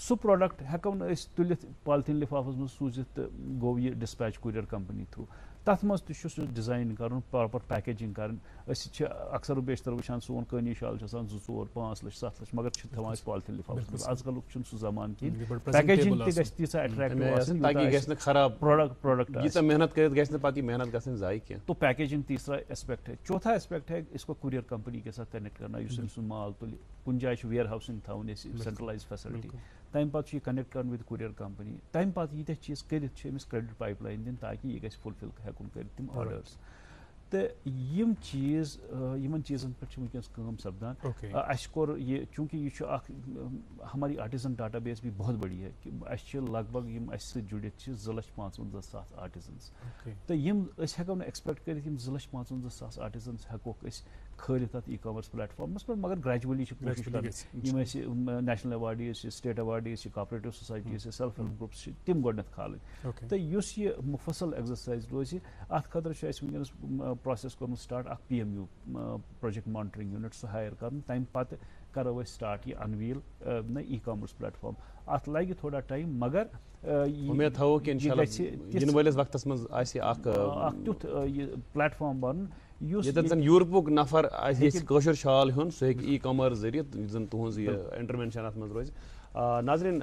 سُہ پروڈکٹ ہیکو نہٕ أسۍ تُلِتھ پالتھیٖن لِفافس منٛز سوٗزِتھ تہٕ گوٚو یہِ ڈسپیچ کوریئر کمپنی تھروٗ تتھ منٛز تہِ چھُ سُہ ڈِزاین کرُن پراپر پیکیجنگ کرٕنۍ أسۍ چھِ اکثر و بیشتر وٕچھان سون کٲنی شال چھُ آسان 2 4 5 لچھ 7 لچھ مگر چھِ تھاوان أسۍ پالتھیٖن لِفافس منٛز آز کلُک چھُنہٕ سُہ زمانہٕ کِہیٖنۍ پیکیجنگ تہِ گژھِ تیٖژاہ اٹریکٹِو آسٕنۍ تاکہِ گژھِ نہٕ خراب پروڈکٹ ییٖژاہ محنت کٔرِتھ گژھِ نہٕ پتہٕ یہِ محنت گژھٕنۍ ضایع کینٛہہ تو پیکیجنگ تیسرا ایسپیکٹ ہے چوتھا ایسپیکٹ ہے اس کو کوریئر کمپنی کے ساتھ کنیکٹ کرنا یُس أمۍ سُنٛد مال تُلہِ کُنہِ جایہِ چھُ ویئر ہاؤسنگ تھاوٕنۍ أسۍ سینٹرلائز فیسلٹی تمہِ پتہٕ چھُ یہِ کنیکٹ کرُن وِد کوریئر کمپنی تمہِ پتہٕ ییٖتیاہ چیٖز کٔرِتھ چھِ أمِس کریڈٹ پایپ لاین دِنۍ تاکہِ یہِ گژھِ فُلفل ہیکُن کٔرِتھ تِم آرڈٲرٕس تہٕ یِم چیٖز یِمن چیٖزن پٮ۪ٹھ چھِ وٕنکیٚنس کٲم سپدان اَسہِ کوٚر یہِ چوٗنکہِ یہِ چھُ اکھ ہماری آرٹیزن ڈاٹا بیس بھی بہت بڑی ہے کہ اَسہِ چھِ لگ بگ یِم اَسہِ سۭتۍ جُڑِتھ چھِ 2,55,000 آرٹیزنس تہٕ یِم أسۍ ہیکو نہٕ ایکسپیکٹ کٔرِتھ یِم 2,55,000 آرٹیزنس ہیکوکھ أسۍ کھٲلِتھ اتھ ای کامٲرٕس پلیٹفارمس پٮ۪ٹھ مگر گریجولی چھِ کوٗشِش کرٕنۍ یِم اَسہِ نیشنل ایواڈیٖز چھِ سٹیٹ ایواڈیٖز چھِ کاپریٹو سوسایٹیٖز چھِ سیلف ہیلپ گروپس چھِ تِم گۄڈنیتھ کھالٕنۍ تہٕ یُس یہِ مُفصل ایگزرسایز روزِ اتھ خٲطرٕ چھُ اَسہِ وٕنکیٚنس پروسیس کوٚرمُت سٹارٹ اکھ PMU پروجیکٹ مانٹرنگ یوٗنٹ سُہ ہایر کرُن تمہِ پتہٕ کرو أسۍ سٹارٹ یہِ انویل ای کامٲرٕس پلیٹفارم اتھ لگہِ تھوڑا ٹایم مگر اُمید تھاوو کہ یِنہٕ وٲلِس وقتس منٛز آسہِ اکھ تیُتھ یہِ پلیٹفارم بنُن ییٚتٮ۪تھ زن یوٗرپُک نفر آسہِ یژھِ کٲشُر شال ہیوٚن سُہ ہیٚکہِ ای کامٲرٕس ذٔریعہٕ یُس زن تُہنٛز یہِ انٹروینشن اتھ منٛز روزِ ناظرین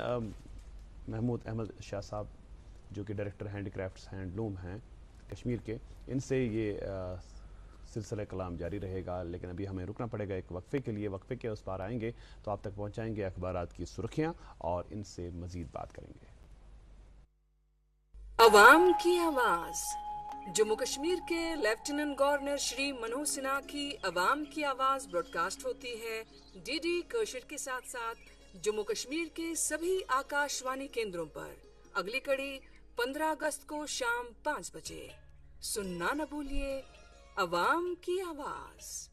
محمود احمد شاہ صاحب جو کہ ڈائریکٹر ہینڈی کرافٹس ہینڈلوم ہیں کشمیر کے ان سے یہ سلسلہ کلام جاری رہے گا لیکن ابھی ہمیں رکنا پڑے گا ایک وقفے کے لیے وقفے کے اس پار آئیں گے تو آپ تک پہنچائیں گے اخبارات کی سرخیاں اور ان سے مزید بات کریں گے عوام کی آواز جموں کشمیر کے لیفٹیننٹ گورنر شری منوج سنہا کی عوام کی آواز براڈ کاسٹ ہوتی ہے DD کشر کے ساتھ ساتھ جموں کشمیر کے سبھی آکاشوانی کیندروں پر اگلی کڑی 15 اگست کو شام 5 بجے سننا نہ بھولیے عوام کی آواز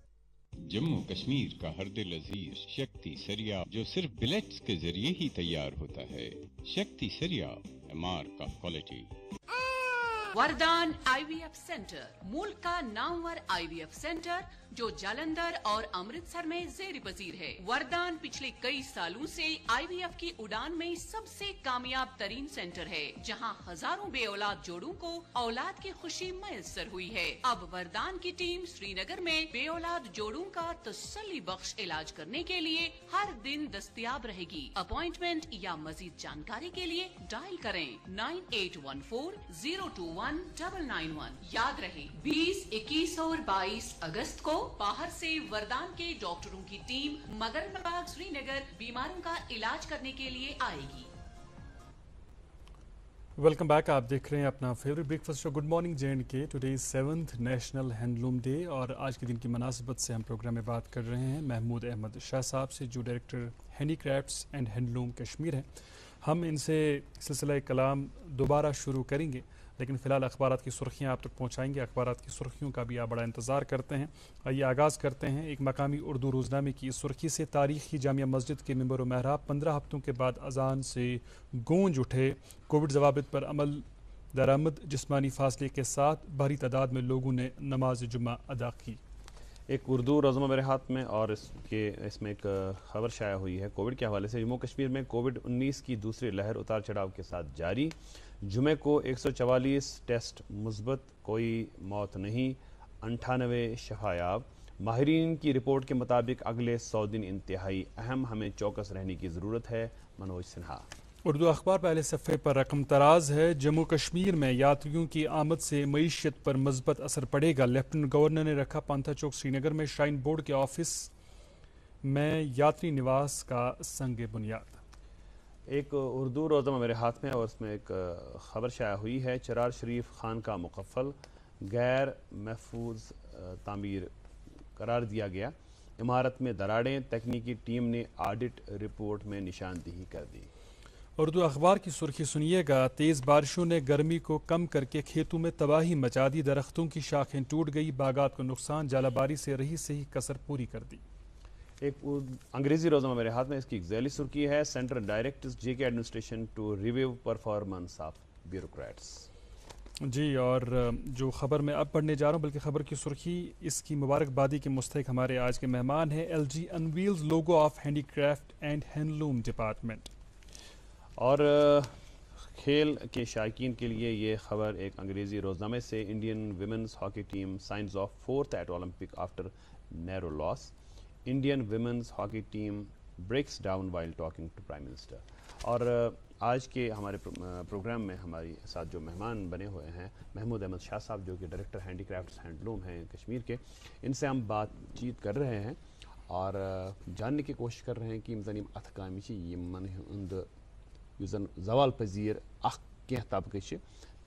جموں کشمیر کا ہر دل عزیز شکتی سریا جو صرف بلیٹس کے ذریعے ہی تیار ہوتا ہے شکتی سریا MR کا کوالٹی وردان IVF سینٹر ملک کا نامور IVF سینٹر جو جالندھر اور امرتسر میں زیر پذیر ہے وردان پچھلے کئی سالوں سے IVF کی اڑان میں سب سے کامیاب ترین سینٹر ہے جہاں ہزاروں بے اولاد جوڑوں کو اولاد کی خوشی میسر ہوئی ہے اب وردان کی ٹیم سری نگر میں بے اولاد جوڑوں کا تسلی بخش علاج کرنے کے لیے ہر دن دستیاب رہے گی اپوائنٹمنٹ یا مزید جانکاری کے لیے ڈائل کریں 9814-021-991 یاد رہے 20, 21 اور 22 اگست کو باہر سے وردان کے ڈاکٹروں کی ٹیم مگر باغ سری نگر بیماروں کا علاج کرنے کے لیے آئے گی. Welcome back. آپ دیکھ رہے ہیں اپنا favourite breakfast show good morning JNK. Today 7th national handloom day اور آج کے دن کی مناسبت سے ہم پروگرام میں بات کر رہے ہیں محمود احمد شاہ صاحب سے جو director handicrafts and handloom Kashmir ہیں. ہم ان سے سلسلہ کلام دوبارہ شروع کریں گے لیکن فی الحال اخبارات کی سرخیاں آپ تک پہنچائیں گے. اخبارات کی سرخیوں کا بھی آپ بڑا انتظار کرتے ہیں. آئیے آغاز کرتے ہیں ایک مقامی اردو روزنامے کی سرخی سے. تاریخی جامعہ مسجد کے ممبر و محراب 15 ہفتوں کے بعد اذان سے گونج اٹھے. کووڈ ضوابط پر عمل درآمد. جسمانی فاصلے کے ساتھ بھاری تعداد میں لوگوں نے نماز جمعہ ادا کی. ایک اردو روزنامہ میرے ہاتھ میں اور اس میں ایک خبر شائع ہوئی ہے کووڈ کے حوالے سے. جموں کشمیر میں کووڈ-19 کی دوسری لہر اتار چڑھاؤ کے ساتھ جاری. جمعے کو 144 ٹیسٹ مثبت, کوئی موت نہیں, 98 شفایاب. ماہرین کی رپورٹ کے مطابق اگلے 100 دن انتہائی اہم, ہمیں چوکس رہنے کی ضرورت ہے. منوج سنہا. اردو اخبار پہلے صفحے پر رقم تراز ہے. جموں کشمیر میں یاتریوں کی آمد سے معیشت پر مثبت اثر پڑے گا. لیفٹیننٹ گورنر نے رکھا پانتھا چوک سری نگر میں شرائن بورڈ کے آفس میں یاتری نواس کا سنگ بنیاد. ایک اردو روزنامہ میرے ہاتھ میں ہے اور اس میں ایک خبر شائع ہوئی ہے. چرار شریف خان کا مقفل غیر محفوظ تعمیر قرار دیا گیا. عمارت میں دراڑیں, تکنیکی ٹیم نے آڈٹ رپورٹ میں نشاندہی کر دی. اردو اخبار کی سرخی سنیے گا. تیز بارشوں نے گرمی کو کم کر کے کھیتوں میں تباہی مچا دی. درختوں کی شاخیں ٹوٹ گئی, باغات کو نقصان, ژالہ باری سے رہی سے ہی کسر پوری کر دی. ایک انگریزی روزنامہ میرے ہاتھ میں, اس کی ایک ذیلی سرخی ہے. Centre directs J K administration to review performance of bureaucrats. جی, اور جو خبر میں اب پڑھنے جا رہا ہوں, بلکہ خبر کی سرخی اس کی مبارکبادی کے مستحق ہمارے آج کے مہمان ہیں. L G unveils logo of handicraft and handloom department. اور کھیل کے شائقین کے لیے یہ خبر ایک انگریزی روزنامے سے. Indian women's hockey team signs off fourth at Olympic after narrow loss. Indian women's hockey team breaks down while talking to prime minister. اور آج کے ہمارے پروگرام میں ہمارے ساتھ جو مہمان بنے ہوئے ہیں, محمود احمد شاہ صاحب جو کہ ڈائریکٹر ہینڈی کرافٹس ہینڈلوم ہیں کشمیر کے, ان سے ہم بات چیت کر رہے ہیں اور جاننے کی کوشش کر رہے ہیں کہ زن اتھ کامہ یمن ہند زن زوال پذیر اخ کینٛہہ طبقہ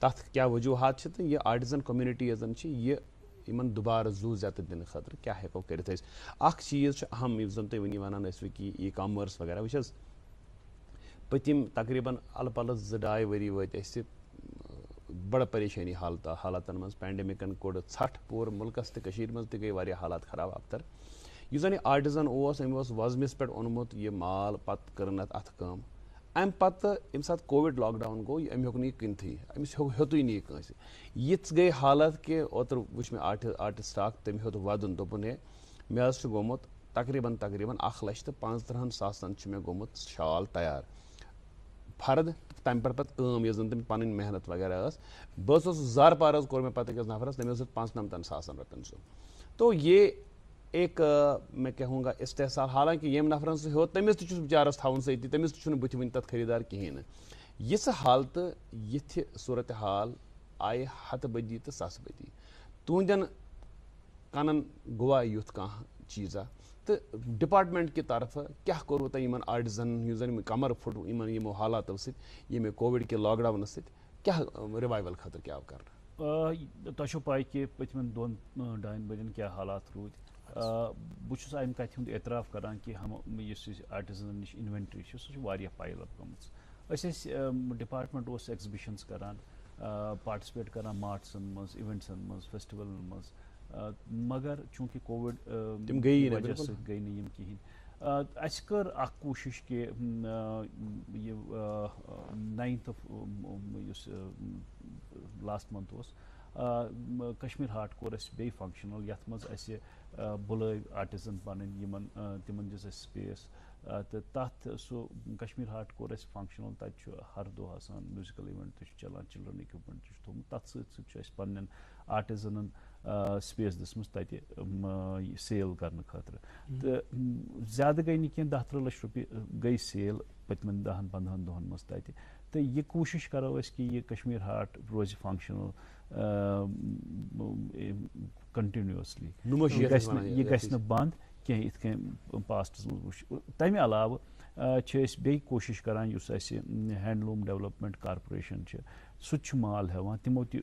تتھ کیا وجوہات تو یہ آرٹزن کمیونٹی یزن یہ یمن دوبارہ زو زیادہ دن خاطر کیا ہیکو کرت. اخ چیز اہم زن تھی ونی ونان کہ ای کامرس وغیرہ وچ پتم تقریباً الہ پلہ 2-2 ؤری وت بڑا پریشانی حالاتن من. پینڈمکن کوڑ ژھٹھ پور ملکس تو مز تہ گئی واریاہ حالات خراب ابتر. اس زن آرٹزن ام وزمس پہ اونمت یہ مال پتہ کرن ات کام. ام پتہ یم سات کووڈ لاک ڈاؤن گو ام ہیوک نہ کنتھی, امس ہیوتُے نہ کنس. یِژھ گئی حالت کہ اوتر وچ میں آرٹسٹ اکھ تم ہیوت ودن دوپن ہے مے گومت تقریباً 1,35,000 چھ مے گومت شال تیار فرد. تمہ پتہ کٲم یۄس زن تم پنٕنۍ محنت وغیرہ ٲس. بہٕ اوسُس زار پار حظ کوٚر مےٚ پتہٕ أکِس نفرس, تٔمۍ اوس 95,000 رۄپین سُہ. تو یہ ایک میں کہوں گا استحصال. حالانکہ یم نفرن سہ ہیوت تمس تہ چھُس بچارس تھاون سۭتی, تمس تہ چھُنہٕ بُتھِ وٕنہِ تتھ خریدار کہیٖنۍ نہٕ. یِژھ حالتہٕ یِتھِ صورتحال آیہِ ہتہٕ بدی تہٕ ساسہٕ بدی. تُہنٛدٮ۪ن کنن گوٚوا یُتھ کانٛہہ چیٖزا تہٕ ڈپارٹمنٹ کہِ طرفہٕ کیٛاہ کوٚروٕ تۄہہِ یِمن آرٹزن یُس زن کمر پھُٹ یِمن یِمو حالاتو سۭتۍ ییٚمہِ کووِڈ کہِ لاک ڈاونہٕ سۭتۍ کیٛاہ رِوایول خٲطرٕ کیٛاہ آو کرنہٕ؟ تۄہہِ چھو پاے کہ پٔتمٮ۪ن 2-2.5 ؤرین کیٛاہ حالات روٗدۍ. بہٕ چھُس امہِ کتھِ ہُنٛد اعتراف کران کہ یُس آرٹزنن نِش انوینٹری چھِ سُہ چھِ واریاہ پایل اپ گٔمٕژ. أسۍ ٲسۍ ڈپارٹمنٹ اوس ایگزبشنز کران, پارٹسپیٹ کران مارٹسن منٛز, ایونٹسن منٛز, فیسٹولن منٛز, مگر چوٗنٛکہِ کووِڈ وجہ سۭتۍ گٔے نہٕ یِم کِہیٖنۍ. اَسہِ کٔر اکھ کوٗشش کہ یہِ 9th یُس لاسٹ منتھ اوس کشمیر ہاٹ کوٚر اَسہِ بیٚیہِ فنٛکشنل یتھ منٛز اَسہِ بُلٲے آرٹزن پنٕنۍ یِمن تِمن دِژ اَسہِ سپیس تہٕ تتھ سُہ کشمیر ہاٹ کوٚر اَسہِ فنٛکشنل. تتہِ چھُ ہر دۄہ آسان میوٗزکل ایونٹ تہِ چھُ چلان, چلڈرن اِکوپمنٹ تہِ چھُ تھوٚومُت. تتھ سۭتۍ سۭتۍ چھُ اَسہِ پننٮ۪ن آرٹزنن سپیس دِژمٕژ تتہِ سیل کرنہٕ خٲطرٕ. تہٕ زیادٕ گٔے نہٕ کینٛہہ, 10-13 لچھ رۄپیہِ گٔے سیل پٔتمٮ۪ن 10-15 دۄہن منٛز تتہِ. تہٕ یہِ کوٗشش کرو أسۍ کہ یہِ کشمیر ہاٹ روزِ فنٛکشنل کنٹِنیوسلی, یہِ گژھِ نہٕ بنٛد کینٛہہ یِتھ کٔنۍ پاسٹس منٛز وٕچھ. تمہِ علاوٕ چھِ أسۍ بیٚیہِ کوٗشش کران یُس اَسہِ ہینڈلوٗم ڈیولپمنٹ کارپوریشن چھِ سُہ تہِ چھُ مال ہٮ۪وان, تِمو تہِ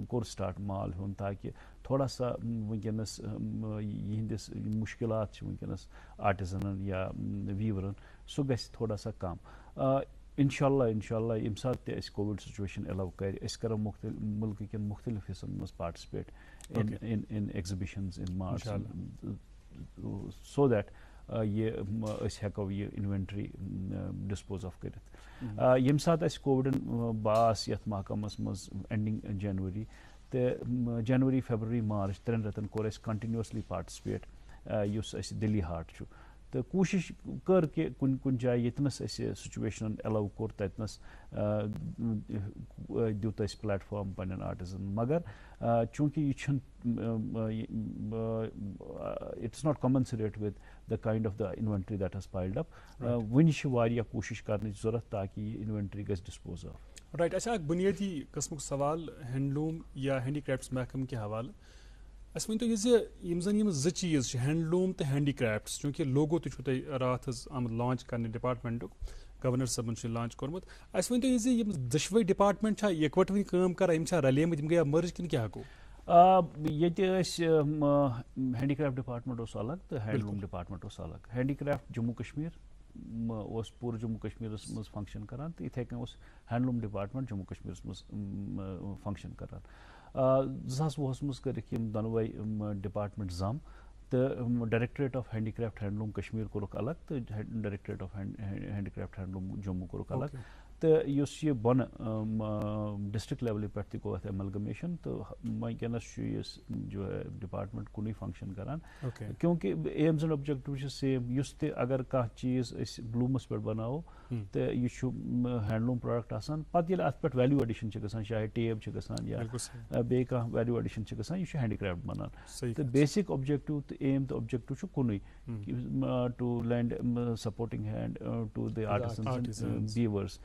کوٚر سٹاٹ مال ہیوٚن تاکہ تھوڑا سا وٕنکٮ۪نس یِہنٛدِس مُشکلات چھِ وٕنکٮ۪نس آرٹزنن یا ویورن سُہ گژھِ تھوڑا سا کم. انشاء اللہ ییٚمہِ ساتہٕ تہِ اَسہِ کووِڈ سچویشن ایلو کرِ أسۍ کرو مُلکہٕ کٮ۪ن مختلف حصن منٛز participate in exhibitions in March so that یہ أسۍ ہٮ۪کو یہِ انوینٹری ڈسپوز آف کٔرِتھ. ییٚمہِ ساتہٕ اَسہِ کووِڈن باس یتھ محکمس منٛز اینڈنگ جنؤری تہٕ جنؤری فیبرؤری مارچ 3 رٮ۪تن کوٚر اَسہِ کنٹِنیوسلی پارٹسپیٹ یُس اَسہِ دِلی ہاٹ چھُ. تہٕ کوٗشش کٔر کہ کُنہِ جایہِ ییٚتنس اَسہِ سچویشنن ایلو کوٚر تتنس دیُت اَسہِ پلیٹ فارم پننٮ۪ن آرٹزن. مگر چوٗنٛکہِ یہِ چھُنہٕ it's not commensurate with the kind of the inventory that has piled up. وٕنہِ چھِ واریاہ کوٗشش کرنٕچ ضروٗرت تاکہ یہِ انوینٹری گژھِ ڈسپوز آف. رائٹ. اچھا, اکھ بنیادی قسمُک سوال ہینڈلوم یا ہینڈی کرافٹس محکمہ کہِ حوالہٕ. اَسہِ ؤنۍتو یہِ زِ یِم زن یِم 2 چیٖز چھِ ہینڈلوٗم تہٕ ہینڈی کرافٹس, چوٗنٛکہِ لوگو تہِ چھُو تۄہہِ راتھ حظ آمُت لانچ کرنہٕ ڈپارٹمنٹُک, گورنر صٲبن چھُ لانچ کوٚرمُت. اَسہِ ؤنۍتو یہِ زِ یِم دۄشوٕے ڈِپارٹمنٹ چھا یِکوَٹہٕ کٲم کران یِم چھا رلیمٕتۍ یِم گٔیا مٔرٕج کِنہٕ کیٛاہ گوٚو؟ ییٚتہِ ٲسۍ ہینڈی کرافٹ ڈپارٹمنٹ اوس الگ تہٕ ہینڈلوٗم ڈپارٹمنٹ اوس الگ. ہینڈی کرافٹ جموں کشمیٖر اوس پوٗرٕ جموں کشمیٖرس منٛز فنکشن کران تہٕ یِتھَے کٔنۍ اوس ہینڈلوٗم ڈپارٹمنٹ جموں کشمیٖرس منٛز فنکشن کران. 2020 منٛز کٔرِکھ یِم دۄنوَے ڈپارٹمنٹ زم تہٕ directorate of handicraft handloom Kashmir کوٚرُکھ الگ تہٕ directorate of handicraft handloom Jammu کوٚرُکھ الگ. تہٕ یُس یہِ بۄنہٕ ڈسٹرک لیولہِ پٮ۪ٹھ تہِ گوٚو اَتھ ایملگمیشن تہٕ وٕنکیٚنس چھُ یہِ ڈپارٹمنٹ کُنُے فنکشن کران کیونکہ ایمز اینڈ اوبجیکٹو چھِ سیم. یُس تہِ اگر کانٛہہ چیٖز أسۍ بلوٗمس پٮ۪ٹھ بناوو تہٕ یہِ چھُ ہینڈلوٗم پروڈکٹ آسان پتہٕ ییٚلہِ اتھ پٮ۪ٹھ ویلیوٗ ایڈِشن چھِ گژھان چاہے ٹیب چھِ گژھان یا بیٚیہِ کانٛہہ ویلیوٗ ایڈِشن چھِ گژھان یہِ چھُ ہینڈی کرافٹ بنان. تہٕ بیسک اوبجیکٹو تہٕ ایم تہٕ اوبجیکٹو چھُ کُنُے to lend supporting hand to the artisans and weavers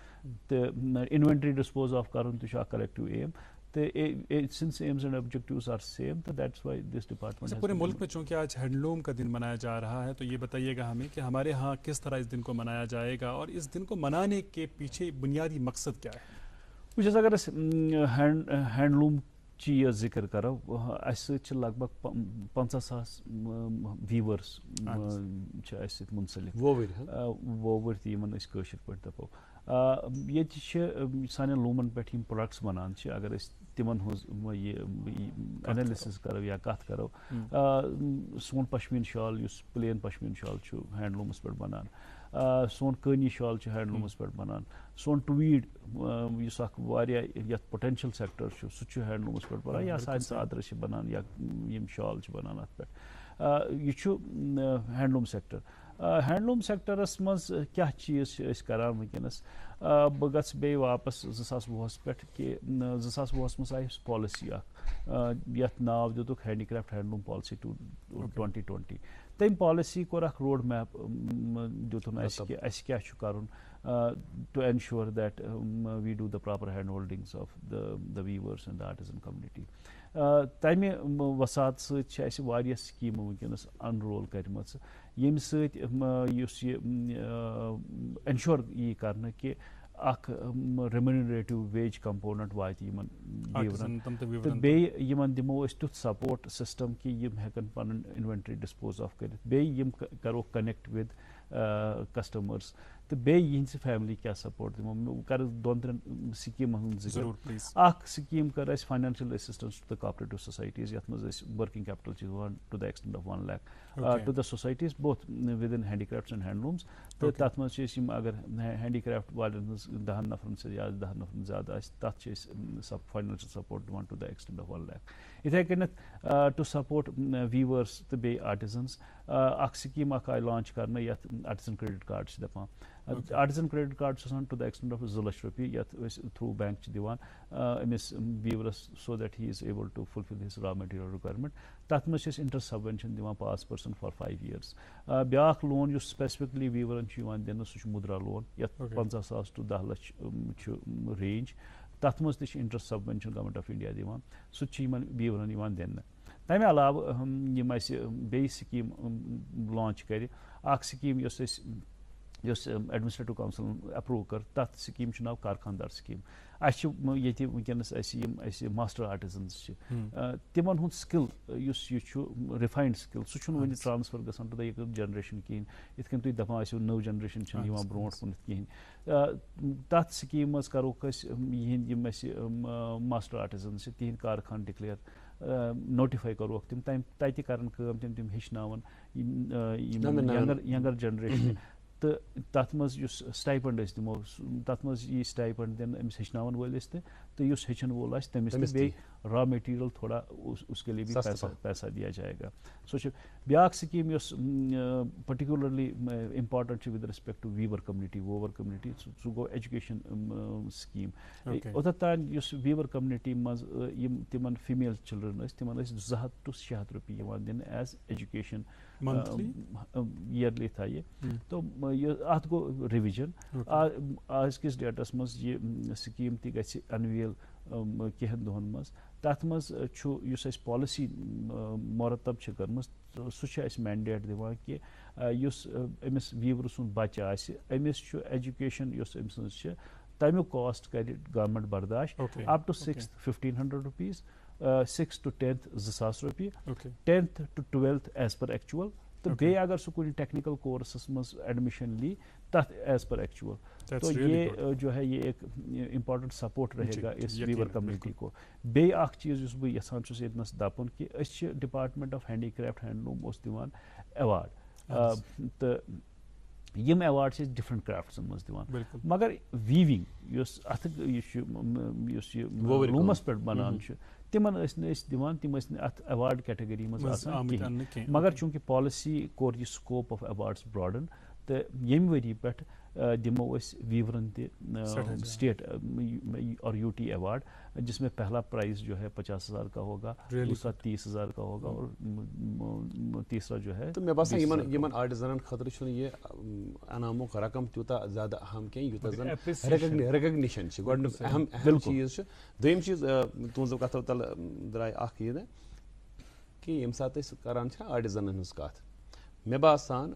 تہٕ انوینٹری ڈسپوز آف کرُن تہِ چھُ اکھ collective aim. since aims and objectives are same تو that's why this department پورے ملک میں چونکہ آج ہینڈلوم کا دن منایا جا رہا ہے تو یہ بتائیے گا ہمیں کہ ہمارے ہاں کس طرح اس دن کو منایا جائے گا اور اس دن کو منانے کے پیچھے بنیادی مقصد کیا ہے؟ وٕچھ اگر أسۍ ہینڈلوٗم چی یہِ ذِکر کرو اَسہِ سۭتۍ چھِ لگ بگ 50,000 ویٖورس چھِ اَسہِ سۭتۍ مُنسلک ووٚوٕرۍ تہِ یِمن أسۍ کٲشِر پٲٹھۍ دَپو. ییٚتہِ چھِ سانٮ۪ن لوٗمن پٮ۪ٹھ یِم پروڈکٹس بنان چھِ اگر أسۍ تِمن ہٕنٛز یہِ انیلسِس کرو یا کتھ کرو سون پشمیٖن شال یُس پلین پشمیٖن شال چھُ ہینڈلوٗمس پٮ۪ٹھ بنان, سون کٲنی شال چھُ ہینڈلوٗمس پٮ۪ٹھ بنان, سون ٹویٖڈ یُس اکھ واریاہ یتھ پوٹینشل سیکٹر چھُ سُہ چھُ ہینڈلوٗمس پٮ۪ٹھ بنان یا سانہِ ژادرٕ چھِ بنان یا یِم شال چھِ بنان اتھ پٮ۪ٹھ. یہِ چھُ ہینڈلوٗم سیکٹر. ہینڈلوٗم سیکٹرس منٛز کیاہ چیٖز چھِ أسۍ کران وٕنکیٚنس؟ بہٕ گژھٕ بیٚیہِ واپس 2020 پٮ۪ٹھ کہِ 2020 منٛز آیہِ پالسی اکھ یتھ ناو دِتُکھ ہینڈی کرافٹ ہینڈلوٗم پالسی 2020. تٔمۍ پالسی کوٚر اکھ روڈ میپ دِتُن اَسہِ کہِ اَسہِ کیاہ چھُ کرُن to ensure that we do the proper hand holdings of the weavers and the artisan community. تمہِ وسات سۭتۍ چھِ اَسہِ واریاہ سکیٖمہٕ وٕنکیٚنس انرول کَرِمَژٕ ییٚمہِ سۭتۍ یُس یہِ اینشور یی کرنہٕ کہِ اکھ ریمونریٹِو ویج کمپوننٹ واتہِ یِمن ویٖورن تہٕ بیٚیہِ یِمن دِمو أسۍ تیُتھ سپورٹ سسٹم کہِ یِم ہٮ۪کن پنُن انوینٹری ڈسپوز آف کٔرِتھ, بیٚیہِ یِم کروکھ کنیکٹ ود کسٹمٲرٕس تہٕ بیٚیہِ یِہنٛزِ فیملی کیاہ سپورٹ دِمو. بہٕ کرٕ 2-3 سکیٖمن ہُنٛد ذِکر. اکھ سکیٖم کٔر اَسہِ financial assistance to the cooperative societies یتھ منٛز أسۍ ورکنگ کیپٹل چھِ دِوان to the extent of 1 lakh to the societies both within handicrafts and handlooms. تہٕ تتھ منٛز چھِ أسۍ یِم اگر ہینڈی کرافٹ والٮ۪ن ہٕنٛز 10 نفرن سۭتۍ یا 10 نفرن زیادٕ آسہِ تتھ چھِ أسۍ فاینانشل سپورٹ دِوان to the extent of 1 lakh. یِتھے کٔنٮ۪تھ ٹو سپورٹ ویٖورس تہٕ بیٚیہِ آرٹِزنز اکھ سکیٖم اکھ آیہِ لانچ کرنہٕ یتھ آرٹِزن کریڈٹ کارڈ چھِ دپان. آرٹِزن کریڈٹ کارڈ چھُ آسان to the extent of 2 lakh رۄپیہِ یتھ أسۍ تھروٗ بینک چھِ دِوان أمِس weavers so that he is able to fulfil his raw material requirement. تتھ منٛز چھِ أسۍ انٹرسٹ سبوینشن دِوان 5% فار 5 years. بیاکھ لون یُس سپیسفکلی ویٖورن چھُ یِوان دِنہٕ سُہ چھُ مُدرا لون یتھ 50,000 ٹو 10 lakh چھُ رینج. تتھ منٛز تہِ چھِ انٹرسٹ سبوینشن گورمنٹ آف انڈیا دِوان سُہ تہِ چھُ یِمن ویٖورن یِوان دِنہٕ. تمہِ علاوٕ یِم اَسہِ بیٚیہِ سکیٖم لانچ کرِ اکھ سکیٖم یۄس ایڈمنسٹریٹو کونسلن اپروو کٔر تتھ سکیٖم چھُ ناو کارخاندار سکیٖم. اَسہِ چھِ ییٚتہِ وٕنکیٚنس اَسہِ ماسٹر آرٹِزنز چھِ تِمن ہُنٛد سکل یُس یہِ چھُ رِفاینڈ سکل سُہ چھُنہٕ وُنہِ ٹرانسفر گژھان ٹو د یَنگر جنریشن کِہینۍ. یِتھ کٔنۍ تُہۍ دپان ٲسِو نٔو جنریشن چھنہٕ یِوان برونٛٹھ کُنتھ کِہینۍ. تتھ سکیٖم منٛز کروکھ أسۍ یِہنٛدۍ یِم اَسہِ ماسٹر آرٹِزنز چھِ تِہنٛدۍ کارخان ڈِکلیئر نوٹِفاے کروکھ تِم تتہِ کرن کٲم تِم ہیٚچھناون ینگر جنریشن. تہٕ تتھ منٛز یُس سٹایپنڈ أسۍ دِمو تتھ منٛز یی سٹایپنڈ دِنہٕ أمِس ہیٚچھناون وٲلِس تہِ تہٕ یُس ہیٚچھن وول آسہِ تٔمِس تہِ بیٚیہِ را میٹیٖریل تھوڑا اس کے لیے بھی پیسہ دیا جائے گا. سُہ چھُ بیاکھ سکیٖم یۄس پٔٹِکیوٗلرلی امپارٹنٹ چھِ with respect to weaver community weaver community سُہ گوٚو ایجوکیشن سکیٖم. اوٚتتھ تانۍ یُس ویٖور کمنِٹی منٛز یِم تِمن فیٖمیل چلڈرن ٲسۍ تِمن ٲسۍ 200 to 600 رۄپیہِ یِوان دِنہٕ ایز ایجوکیشن یرلی تھایہِ. تہٕ اتھ گوٚو رِوِجن. أزکِس ڈیٹس منٛز یہِ سکیٖم تہِ گژھِ انویل کینٛہن دۄہن منٛز. تتھ منٛز چھُ یُس اَسہِ پالسی مرتب چھِ کٔرمٕژ سہ مینڈیٹ دِوان کہ یُس أمِس ویور سُنٛد بچہ آسہِ أمِس چھُ ایجوکیشن یُس أمۍ سٕنٛز چھِ تمیُک کاسٹ کرِ گورمنٹ برداشت up to 6th 1500 rupees 6th to 10th 2000 رۄپیہِ 10th to 12th as per actual تو بیٚیہِ اگر سُہ کُنہِ ٹیکنیکل کورسس منٛز ایڈمشن لی تتھ ایز پر ایکچوئل تو یہ جو ہے یہ ایک امپارٹنٹ سپورٹ رہے گا اس ویور کمیونٹی کو. بیٚیہِ اکھ چیٖز یُس بہٕ یژھان چھُس ییٚتنس دپُن کہِ أسۍ چھِ department of handicraft handloom اوس دِوان ایوارڈ تہٕ یم ایوارڈ چھِ أسۍ ڈفرنٹ کرافٹسن منٛز دِوان مگر ویوِنگ یُس اتھ یُس یہِ لوٗمس پٮ۪ٹھ بنان چھُ تمن ٲسۍ نہٕ أسۍ دِوان تِم ٲسۍ نہٕ اتھ ایوارڈ کیٹگری منٛز آسان کِہیٖنۍ مگر چوٗنکہِ پالسی کوٚر یہِ سکوپ آف ایوارڈس براڈن تہٕ ییٚمہِ ؤری پٮ۪ٹھ دِمو أسۍ ویورن تہِ اسٹیٹ اور یو ٹی ایوارڈ جس میں پہلا پرائز جو ہے 50,000 کا ہوگا دوسرا 30,000 کا ہوگا اور تیسرا جو ہے. تو مے باسان یمن آرٹزنن خاطر چھُنہٕ یہِ انعامُک رقم تیوٗتاہ زیادٕ اہم کینٛہہ یوٗتاہ زن ریکگنیشن چھِ گۄڈنیُک اہم چیٖز چھُ. دوٚیِم چیٖز تُہنٛزو کتھو تل درٛاے اکھ یہِ کہِ ییٚمہِ ساتہٕ أسۍ کران چھِ آرٹزنن ہٕنٛز کتھ مےٚ باسان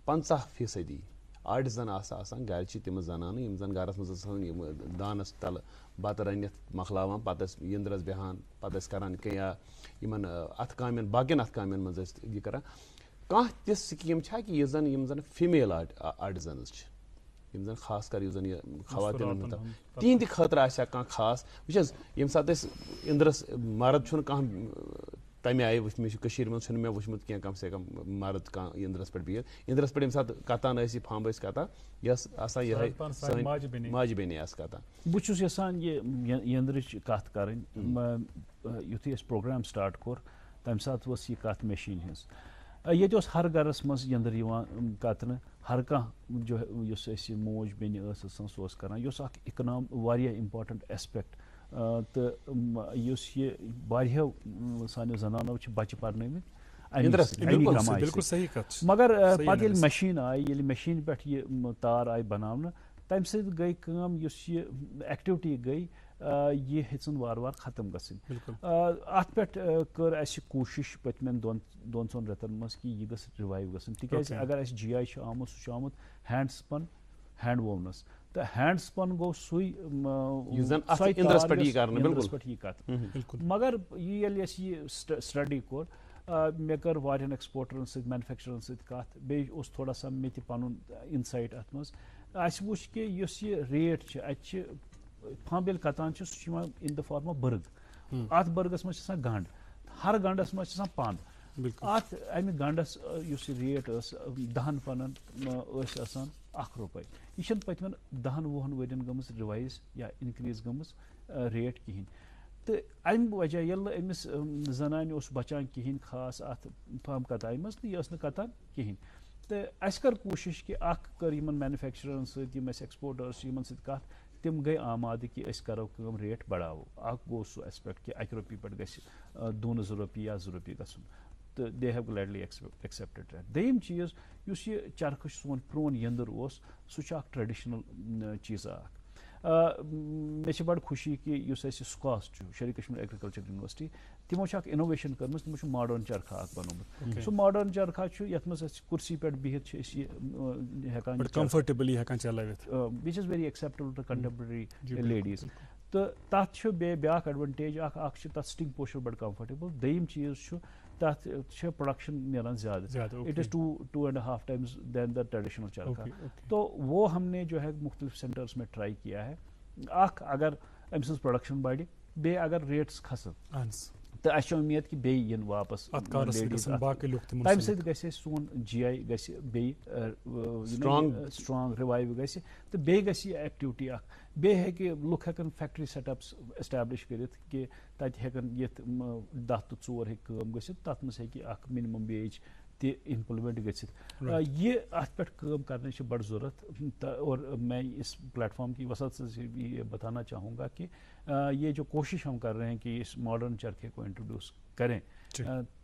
50% آرٹزن آسان گرِ چھِ تِم زنانہٕ یِم زن گرس منٛز آسان یِم دانس تل بتہٕ رٔنِتھ مۄکلاوان پتہٕ ٲسۍ یِندرس بیٚہوان پتہٕ ٲسۍ کران کینٛہہ یِمن اتھٕ کامٮ۪ن باقین اتھٕ کامٮ۪ن منٛز ٲسۍ یہِ کران. کانٛہہ تِژھ سکیٖم چھا کہِ یِم زن فیٖمیل آرٹزنز چھِ یِم زن خاص کر یُس زن یہِ خواتیٖنن ہُنٛد تِہنٛدِ خٲطرٕ آسیا کانٛہہ خاص وٕچھ حظ ییٚمہِ ساتہٕ أسۍ اِندرس مرد چھُنہٕ کانٛہہ تمہِ آیہِ وٕچھمٕژ کٔشیٖرِ منٛز چھُنہٕ مےٚ وٕچھمُت کینٛہہ کم سے کم مرد کانٛہہ اِندرس پٮ۪ٹھ بِہِتھ اِندرس پٮ۪ٹھ ییٚمہِ ساتہٕ کتان ٲسۍ یہِ پھمب ٲسۍ کتان یۄس آسان یِہے سٲنۍ ماجہِ بیٚنہِ آسہٕ کتان. بہٕ چھُس یژھان یہِ یندرٕچ کتھ کرٕنۍ یُتھُے اَسہِ پروگرام سٹارٹ کوٚر تمہِ ساتہٕ ٲس یہِ کتھ مشیٖن ہٕنٛز ییٚتہِ اوس ہر گرس منٛز یندٕر یِوان کتنہٕ ہر کانٛہہ جو یُس اَسہِ موج بیٚنہِ ٲس آسان سُہ اوس کران یہِ اوس اکھ واریاہ امپارٹنٹ ایسپیکٹ تہٕ یُس یہِ واریاہو سانیو زنانو چھِ بچہِ پرنٲومٕتۍ مگر پتہٕ ییٚلہِ مشیٖن آیہِ ییٚلہِ مشیٖنہِ پٮ۪ٹھ یہِ تار آیہِ بناونہٕ تمہِ سۭتۍ گٔے کٲم یُس یہِ ایکٹیوٹی گٔے یہِ ہیٚژٕن وارٕ وارٕ ختم گژھٕنۍ. اتھ پٮ۪ٹھ کٔر اسہِ کوٗشش پٔتمٮ۪ن دۄن ژۄن رٮ۪تن منٛز کہِ یہِ گٔژھ رِوایو گژھٕنۍ تِکیٛازِ اگر اسہِ جی آی چھُ آمُت سُہ چھُ آمُت ہینڈ سپن ہینڈ ووونس تہٕ ہینڈ سپن گوٚو سُے پٮ۪ٹھ یہِ کتھ مگر ییٚلہِ اسہِ یہِ سٹڈی کوٚر مےٚ کٔر واریاہن ایکسپوٹرن سۭتۍ مینوفیکچرن سۭتۍ کتھ بیٚیہِ اوس تھوڑا سا مےٚ تہِ پنُن انسایٹ اتھ منٛز اسہِ وٕچھ کہِ یُس یہِ ریٹ چھِ اتہِ چھِ پھمب ییٚلہِ کتان چھِ سُہ چھُ یِوان ان د فارم آف برگ اتھ برگس منٛز چھِ آسان گنڈ ہر گنڈس منٛز چھِ آسان پند اتھ امہِ گنڈس یُس یہِ ریٹ ٲس 10 پنن ٲسۍ آسان ₹1 یہِ چھنہٕ پٔتمٮ۪ن 10-20 ؤرین گٔمٕژ رِوایز یا انکریٖز گٔمٕژ ریٹ کِہینۍ تہٕ امہِ وجہ ییٚلہِ نہٕ أمِس زنانہِ اوس بچان کِہینۍ خاص اتھ پھمب کتایہِ منٛز تہٕ یہِ ٲس نہٕ کتان کِہینۍ تہٕ اسہِ کٔر کوٗشش کہِ اکھ کٔر یِمن مینوفیکچرن سۭتۍ یِم اسہِ ایکسپوٹٲرٕس چھِ یِمن سۭتۍ کتھ تِم گٔے آمادٕ کہِ أسۍ کرو کٲم ریٹ بڑاوو اکھ گوٚو سُہ ایسپیکٹ کہِ ₹1 پٮ۪ٹھ گژھِ ₹2 یا ₹2 گژھُن تہٕ دے ہیو گلیڈلی ایکسیپٹڈ دیٹ. دوٚیِم چیٖز یُس یہِ چرخہٕ سون پرون یندٕر اوس سُہ چھُ اکھ ٹریڈِشنل چیٖزا اکھ مےٚ چھِ بڑٕ خوشی کہِ یُس اَسہِ سُکاس چھُ شیرِ کشمیٖر ایگرِکلچر یونیورسٹی تِمو چھِ اکھ انوویشن کٔرمٕژ تِمو چھُ ماڈٲرن چرخا اکھ بنومُت سُہ ماڈٲرن چرخا چھُ یتھ منٛز أسۍ کُرسی پٮ۪ٹھ بِہِتھ چھِ أسۍ یہِ ہٮ۪کان کمفٲٹیبلی ہٮ۪کان چلٲوِتھ which is very acceptable to contemporary ladies تہٕ تتھ چھُ بیٛاکھ ایڈوانٹیج اکھ چھُ تتھ سٹنگ پوسچر بڑٕ کمفٲٹیبل دوٚیِم چیٖز چھُ تتھ چھِ پروڈکشن نیران زیادٕ it is 2.5 times than the traditional charkha تو وہ ہم نے جو ہے مختلف سینٹرس میں ٹرائی کیا ہے اکھ اگر أمۍ سٕنٛز پروڈکشن بڑِ بیٚیہِ اگر ریٹس کھسن تہٕ اسہِ چھِ اُمید کہِ بیٚیہِ یِن واپس تمہِ سۭتۍ گژھِ اَسہِ سون جی آی گژھِ بیٚیہِ سٹرانگ رِوایو گژھِ تہٕ بیٚیہِ گژھِ یہِ ایکٹیوٹی اکھ بیٚیہِ ہیٚکہِ لُکھ ہٮ۪کن فیکٹری سیٹ اپس ایسٹیبلش کٔرِتھ کہِ تتہِ ہٮ۪کن یِتھ 10 to 4 ہیٚکہِ کٲم گٔژھِتھ تتھ منٛز ہیٚکہِ اکھ منِمم ویج تہِ امپلمنٹ گٔژھِتھ یہِ اتھ پٮ۪ٹھ کٲم کرنٕچ چھِ بڑٕ ضروٗرت اور میں اس پلیٹ فارم کی وسعت سے یہ بتانا چاہوں گا کہ یہ جو کوشش ہم کر رہے ہیں کہ اس ماڈرن چرخے کو انٹروڈیوس کریں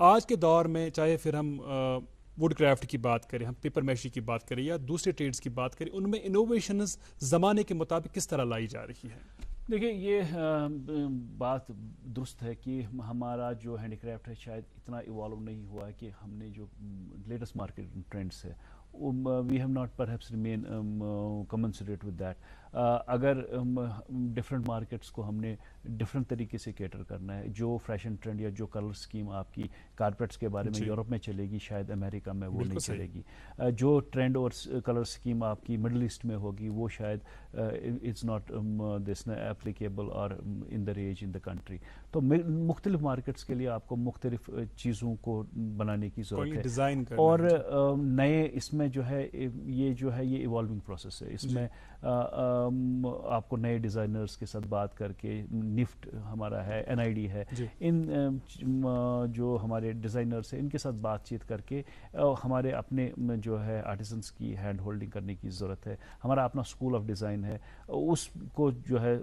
آج کے دور میں چاہے پھر ہم ووڈ کرافٹ کی بات کریں, ہم پیپر میشی کی بات کریں یا دوسرے ٹریڈز کی بات کریں, ان میں انوویشنز زمانے کے مطابق کس طرح لائی جا رہی ہے؟ دیکھیں یہ بات درست ہے کہ ہمارا جو ہینڈی کرافٹ ہے شاید اتنا ایوالو نہیں ہوا ہے کہ ہم نے جو لیٹسٹ مارکیٹ ٹرینڈس ہے we have not perhaps remain commensurate with that. اگر ڈفرینٹ مارکیٹس کو ہم نے ڈفرینٹ طریقے سے کیٹر کرنا ہے, جو فیشن ٹرینڈ یا جو کلر اسکیم آپ کی کارپیٹس کے بارے میں یورپ میں چلے گی شاید امریکہ میں وہ نہیں چلے گی, جو ٹرینڈ اور کلر اسکیم آپ کی مڈل ایسٹ میں ہوگی وہ شاید اٹس ناٹ دس اپلیکیبل اور ان the range in the country. تو مختلف مارکیٹس کے لیے آپ کو مختلف چیزوں کو بنانے کی ضرورت ہے, اور نئے اس میں جو ہے یہ ایوالونگ پروسیس ہے. اس میں آپ کو نئے ڈیزائنرز کے ساتھ بات کر کے, نفٹ ہمارا ہے, NID ہے, ان جو ہمارے ڈیزائنرز ہیں ان کے ساتھ بات چیت کر کے ہمارے اپنے جو ہے آرٹیزنس کی ہینڈ ہولڈنگ کرنے کی ضرورت ہے. ہمارا اپنا اسکول آف ڈیزائن ہے, اس کو جو ہے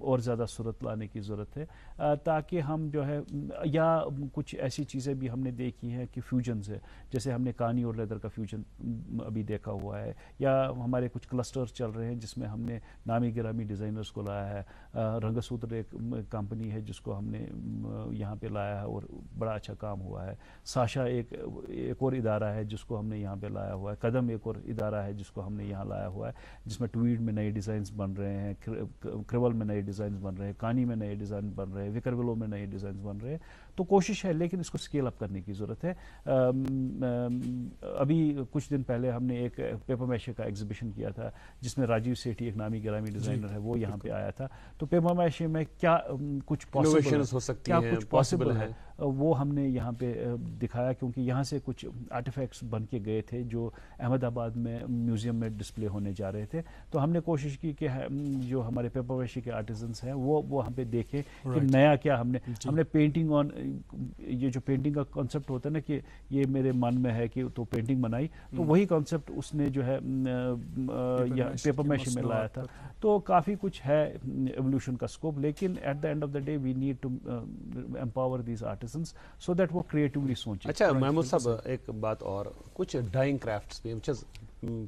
اور زیادہ صورت لانے کی ضرورت ہے, تاکہ ہم جو ہے, یا کچھ ایسی چیزیں بھی ہم نے دیکھی ہیں کہ فیوژنز ہے, جیسے ہم نے کانی اور لیدر کا فیوژن ابھی دیکھا ہوا ہے, یا ہمارے کچھ کلسٹرز چل رہے ہیں جس میں ہم نے نامی گرامی ڈیزائنرز کو لایا ہے. رنگ سوتر ایک کمپنی ہے جس کو ہم نے یہاں پہ لایا ہے اور بڑا اچھا کام ہوا ہے. ساشا ایک اور ادارہ ہے جس کو ہم نے یہاں پہ لایا ہوا ہے. قدم ایک اور ادارہ ہے جس کو ہم نے یہاں لایا ہوا ہے, جس میں ٹویڈ میں نئے ڈیزائنز بن رہے ہیں, کرول میں نئے ڈیزائنز بن رہے ہیں, کانی میں نئے ڈیزائن بن رہے ہیں, وکرولو میں نئے ڈیزائنز بن رہے ہیں. تو کوشش ہے, لیکن اس کو اسکیل اپ کرنے کی ضرورت ہے. ابھی کچھ دن پہلے ہم نے ایک پیپر میشے کا ایگزیبیشن کیا تھا جس میں راجیو سیٹھی ایک نامی گرامی ڈیزائنر ہے, وہ یہاں پہ آیا تھا. تو پیپر میشے میں کیا کچھ پاسبل ہے وہ ہم نے یہاں پہ دکھایا, کیونکہ یہاں سے کچھ آرٹیفیکٹس بن کے گئے تھے جو احمد آباد میں میوزیم میں ڈسپلے ہونے جا رہے تھے. تو ہم نے کوشش کی کہ جو ہمارے پیپر میشے کے آرٹیزنس ہیں وہ وہاں پہ دیکھیں کہ نیا کیا ہم نے پینٹنگ آن, یہ جو پینٹنگ کا کانسیپٹ ہوتا ہے نا کہ یہ میرے من میں ہے کہ تو پینٹنگ بنائی, تو وہی کانسیپٹ اس نے جو ہے پیپر میشے میں لایا تھا. تو کافی کچھ ہے ایولیوشن کا اسکوپ, لیکن at the end of the day we need to empower these artisans so that وہ کریٹیولی سوچیں. اچھا محمود صاحب, ایک بات اور, کچھ ڈائنگ کرافٹس بھی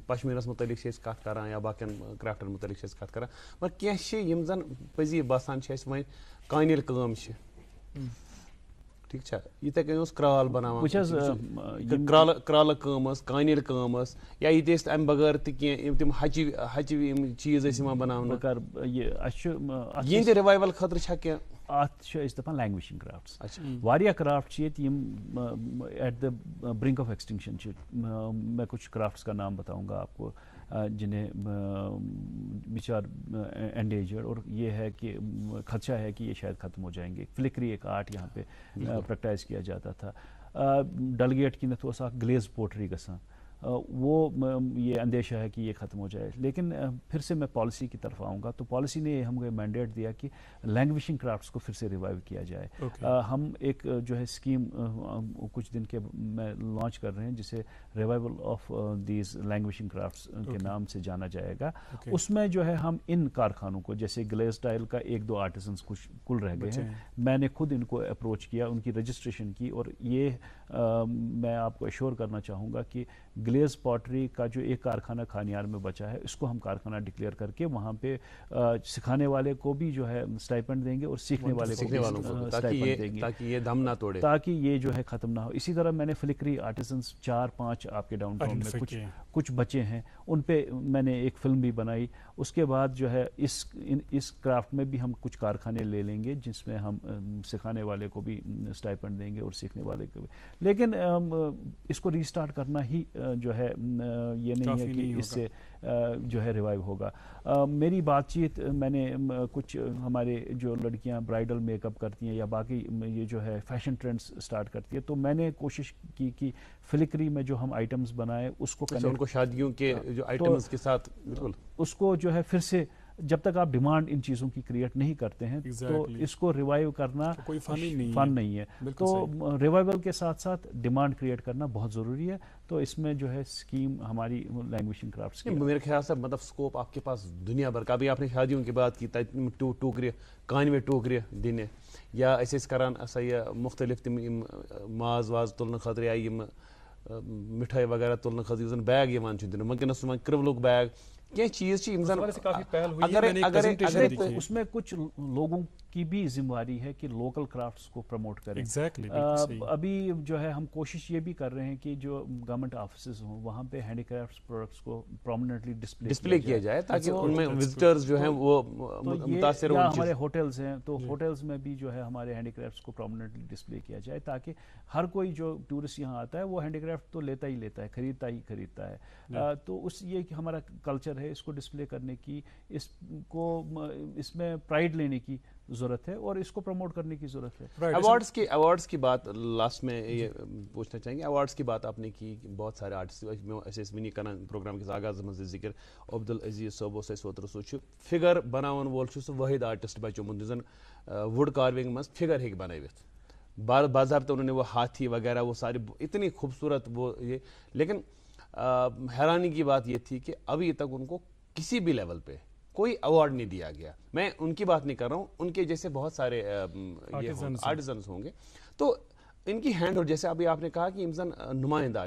پشمیٖنس متعلق کت کران یا باقین کرافٹن متعلق کت کران, مگر کینٛہہ زن پزی باسان وۄنۍ کانیل کٲم ٹھیک چھا, یتھے کٔنۍ اوس کرال بناوان, کرالہٕ کٲم ٲس, کانیل کٲم ٲس, یا ییٚتہِ ٲسۍ امہِ بغٲر تہِ کینٛہہ تِم ہچہِ یِم چیٖز ٲسۍ یِوان بناونہٕ, یِہنٛدِ رِوایول خٲطرٕ چھا کینٛہہ؟ اتھ چھِ أسۍ دپان لینگویشنگ کرافٹس. واریاہ کرافٹ چھِ ییٚتہِ یِم at the brink of extinction چھِ. میں کچھ کرافٹس کا نام بتاؤں گا آپ کو جنہیں بیچار انڈیجرڈ, اور یہ ہے کہ خدشہ ہے کہ یہ شاید ختم ہو جائیں گے. فلکری ایک آرٹ یہاں پہ پریکٹائز کیا جاتا تھا. ڈل گیٹ کنتھ اوس اکھ گلیز پوٹری گژھان, وہ یہ اندیشہ ہے کہ یہ ختم ہو جائے. لیکن پھر سے میں پالیسی کی طرف آؤں گا, تو پالیسی نے ہم کو مینڈیٹ دیا کہ لینگویشنگ کرافٹس کو پھر سے ریوائیو کیا جائے. ہم ایک جو ہے اسکیم کچھ دن کے میں لانچ کر رہے ہیں جسے revival of these languaging crafts کے نام سے جانا جائے گا. اس میں جو ہے ہم ان کارخانوں کو, جیسے گلیز ٹائل کا 1-2 آرٹیزنس کچھ کل رہ گئے ہیں, میں نے خود ان کو اپروچ کیا, ان کی رجسٹریشن کی, اور یہ میں آپ کو ایشور کرنا چاہوں گا کہ گلیز پاٹری کا جو ایک کارخانہ کھانیار میں بچا ہے اس کو ہم کارخانہ ڈکلیئر کر کے وہاں پہ سکھانے والے کو بھی جو ہے اسٹائپنڈ دیں گے اور سیکھنے والے کو بھی اسٹائپنڈ دیں گے, تاکہ یہ دم نہ توڑے, تاکہ یہ جو ہے ختم نہ ہو. اسی طرح میں نے فلکری آرٹیزنس 4-5 آپ کے ڈاؤن ٹاؤن میں کچھ بچے ہیں, ان پہ میں نے ایک فلم بھی بنائی. اس کے بعد جو ہے اس کرافٹ میں بھی ہم کچھ کارخانے لے لیں گے جس میں ہم سکھانے والے کو بھی اسٹائپنڈ دیں گے اور سیکھنے والے کو بھی. لیکن اس کو ریسٹارٹ کرنا ہی جو ہے یہ نہیں ہے کہ اس سے جو ہے ریوائیو ہوگا. میری بات چیت, میں نے کچھ ہمارے جو لڑکیاں برائڈل میک اپ کرتی ہیں یا باقی یہ جو ہے فیشن ٹرینڈس اسٹارٹ کرتی ہے, تو میں نے کوشش کی کہ فلکری میں جو ہم آئٹمس بنائے اس کو شادیوں کے جو آئٹمس کے ساتھ بالکل اس کو جو ہے پھر سے جب تک آپ ڈیمانڈ ان چیزوں کی کریٹ نہیں کرتے ہیں تو اس کو ریوائیو کرنا کوئی فن نہیں ہے. تو ریوائیول کے ساتھ ساتھ ڈیمانڈ کریٹ کرنا بہت ضروری ہے. تو اس میں جو ہے اسکیم ہماری لینگویج کرافٹس کی میرے خیال سے مطلب سکوپ آپ کے پاس دنیا بھر کا. ابھی آپ نے شادیوں کی بات کی ٹوکرِ کانوِ ٹوکرِ دِنہِ یا أسۍ ٲسۍ کران ہسا یہ مختلف تم ماز واز تُلنہٕ خٲطرٕ یا یِم مٹھٲے وغیرہ تُلنہٕ خٲطرٕ یُس زن بیگ یِوان چھُ دِنہٕ وٕنکیٚنس وۄنۍ کرٛولُک بیگ کینٛہہ چیز چھِ یِم زن اس میں کچھ لوگوں کی بھی ذمہ داری ہے کہ لوکل کرافٹس کو پروموٹ کریں. ابھی جو ہے ہم کوشش یہ بھی کر رہے ہیں کہ جو گورنمنٹ آفیسز ہوں وہاں پہ ہینڈی کرافٹس پروڈکٹس کو پرومیننٹلی ڈسپلے کیا جائے تاکہ ان میں وزٹرز جو ہیں وہ متاثر ہوں. ہمارے ہوٹلز ہیں تو ہوٹلز میں بھی جو ہے ہمارے ہینڈی کرافٹس کو پرومیننٹلی ڈسپلے کیا جائے تاکہ ہر کوئی جو ٹورسٹ یہاں آتا ہے وہ ہینڈی کرافٹ تو لیتا ہی لیتا ہے, خریدتا ہے. تو یہ کہ ہمارا کلچر ہے اس کو ڈسپلے کرنے کی, اس میں پرائڈ لینے کی ضرورت ہے اور اس کو پروموٹ کرنے کی ضرورت ہے. ایوارڈز کی بات لاسٹ میں یہ پوچھنا چاہیں گے. ایوارڈز کی بات آپ نے کی, بہت سارے آرٹسٹ ونی کران پروگرام کس آغاز مز ذکر عبدالعزیز صٲب اوس اَسہِ اوترٕ سُہ چھُ فِگر بناون وول چھُ سُہ وٲحد آرٹسٹ بچومُت یُس زن وُڈ کاروِنگ منٛز فِگر ہیٚکہِ بنٲوِتھ. باضابطہ انہوں نے وہ ہاتھی وغیرہ وہ ساری اتنی خوبصورت وہ یہ, لیکن حیرانی کی بات یہ تھی کہ ابھی تک ان کو کسی بھی لیول پہ کوئی ایوارڈ نہیں دیا گیا. میں ان کی بات نہیں کر رہا ہوں, ان کے جیسے بہت سارے آرٹیزنس ہوں گے تو ان کی ہینڈ ہولڈ جیسے ابھی آپ نے کہا کہ یم زن نمائندہ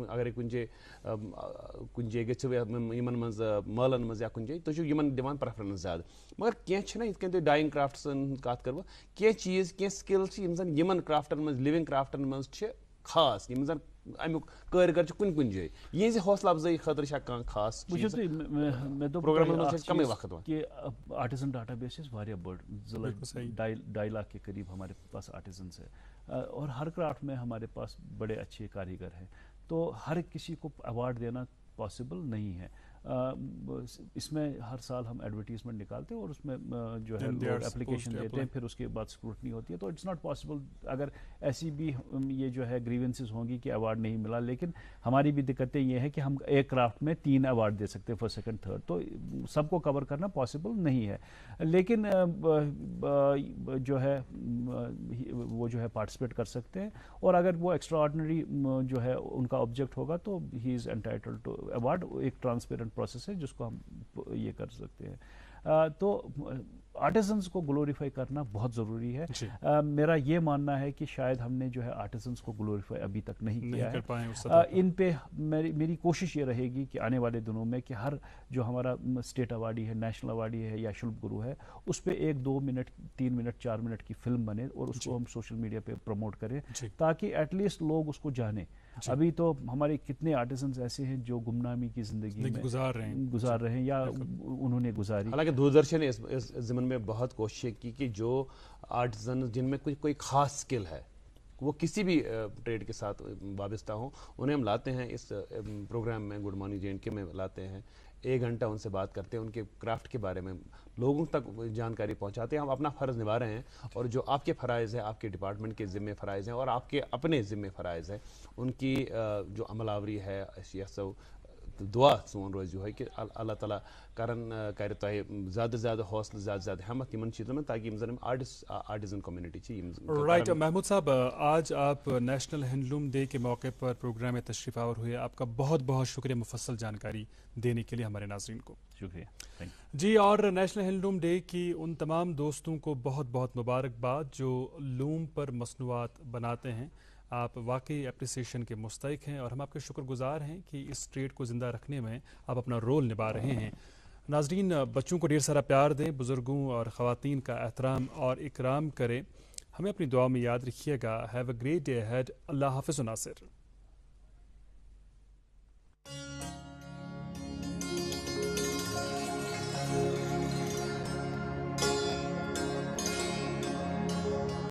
اگر کن جائے گژھو یمن مز مالن مز یا کن جائے تھی یمن دِوان پریفرنس زیادہ, مگر کینٛہہ چھِنہ یِتھ کٔنۍ تُہۍ ڈایِنگ کرافٹسن ہٕنٛز کتھ کرٕ بہٕ, کینٛہہ چیٖز کینٛہہ سکل چھِ یم زن یمن کرافٹن منٛز لِوِنگ کرافٹن منٛز چھِ خاص, یم زن امیُک کٲرۍگر چھِ کُنہِ کُنہِ جایہِ یِہنٛزِ حوصلہٕ افزٲیی خٲطرٕ چھا کانٛہہ خاص پروگرامن منٛز چھِ کمٕے وقت کہ آرٹیزن ڈاٹا بیس چھِ واریاہ بٔڑ 2.5 لاکھ کے قریب ہمارے پاس آرٹیزنس ہے اور ہر کرافٹ میں ہمارے پاس بڑے اچھے کاریگر ہیں. تو ہر کسی کو ایوارڈ دینا پاسبل نہیں ہے. اس میں ہر سال ہم ایڈورٹیزمنٹ نکالتے ہیں اور اس میں جو ہے لوگ اپلیکیشن دیتے ہیں, پھر اس کے بعد اسکروٹنی ہوتی ہے. تو اٹس ناٹ پاسبل. اگر ایسی بھی یہ جو ہے گریونسز ہوں گی کہ ایوارڈ نہیں ملا, لیکن ہماری بھی دقتیں یہ ہے کہ ہم ایک کرافٹ میں 3 ایوارڈ دے سکتے ہیں, فرسٹ سیکنڈ تھرڈ, تو سب کو کور کرنا پاسبل نہیں ہے. لیکن جو ہے وہ جو ہے پارٹیسپیٹ کر سکتے ہیں, اور اگر وہ ایکسٹرا آرڈنری جو ہے ان کا آبجیکٹ ہوگا تو ہی از انٹائٹلڈ ٹو ایوارڈ. ایک ٹرانسپیرنٹ پروسیس ہے جس کو ہم یہ کر سکتے ہیں. تو آرٹیزنس کو گلوریفائی کرنا بہت ضروری ہے. میرا یہ ماننا ہے کہ شاید ہم نے جو ہے آرٹیزنس کو گلوریفائی ابھی تک نہیں کیا ہے. ان پہ میری کوشش یہ رہے گی کہ آنے والے دنوں میں کہ ہر جو ہمارا اسٹیٹ ایوارڈی ہے, نیشنل ایوارڈی ہے یا شلپ گرو ہے, اس پہ 1-2 منٹ 3 منٹ 4 منٹ کی فلم بنے اور اس کو ہم سوشل میڈیا پہ پروموٹ کریں تاکہ ایٹ لیسٹ لوگ اس کو جانیں. ابھی تو ہمارے کتنے آرٹیزنس ایسے ہیں جو گمنامی کی زندگی میں گزار رہے ہیں یا انہوں نے گزاری. حالانکہ دوردرشن نے اس ضمن میں بہت کوششیں کی کہ جو آرٹیزن جن میں کوئی خاص اسکل ہے, وہ کسی بھی ٹریڈ کے ساتھ وابستہ ہوں, انہیں ہم لاتے ہیں اس پروگرام میں, گڈ مارننگ جے اینڈ کے میں لاتے ہیں. 1 گھنٹہ ان سے بات کرتے ہیں, ان کے کرافٹ کے بارے میں لوگوں تک جانکاری پہنچاتے ہیں. ہم اپنا فرض نبھا رہے ہیں, اور جو آپ کے فرائض ہیں, آپ کے ڈپارٹمنٹ کے ذمہ فرائض ہیں اور آپ کے اپنے ذمہ فرائض ہیں, ان کی جو عمل آوری ہے سو دعا سون روز جو ہے کہ اللہ تعالیٰ کرِ تۄہہِ زیادہ زیادہ حوصلہ زیادہ زیادہ ہمت یمن چیزوں میں تاکہ یم زن آرٹیزن کمیونٹی چھ. رائٹ محمود صاحب, آج آپ نیشنل ہینڈلوم ڈے کے موقع پر پروگرام میں تشریف آور ہوئے. آپ کا بہت بہت شکریہ مفصل جانکاری دینے کے لیے ہمارے ناظرین کو. شکریہ جی. اور نیشنل ہینڈلوم ڈے کی ان تمام دوستوں کو بہت بہت مبارکباد جو لوم پر مصنوعات بناتے ہیں. آپ واقعی اپریسیشن کے مستحق ہیں اور ہم آپ کے شکر گزار ہیں کہ اس ٹریڈ کو زندہ رکھنے میں آپ اپنا رول نبھا رہے ہیں. ناظرین, بچوں کو ڈھیر سارا پیار دیں, بزرگوں اور خواتین کا احترام اور اکرام کریں. ہمیں اپنی دعا میں یاد رکھیے گا. Have a great day ahead. اللہ حافظ. ناصر.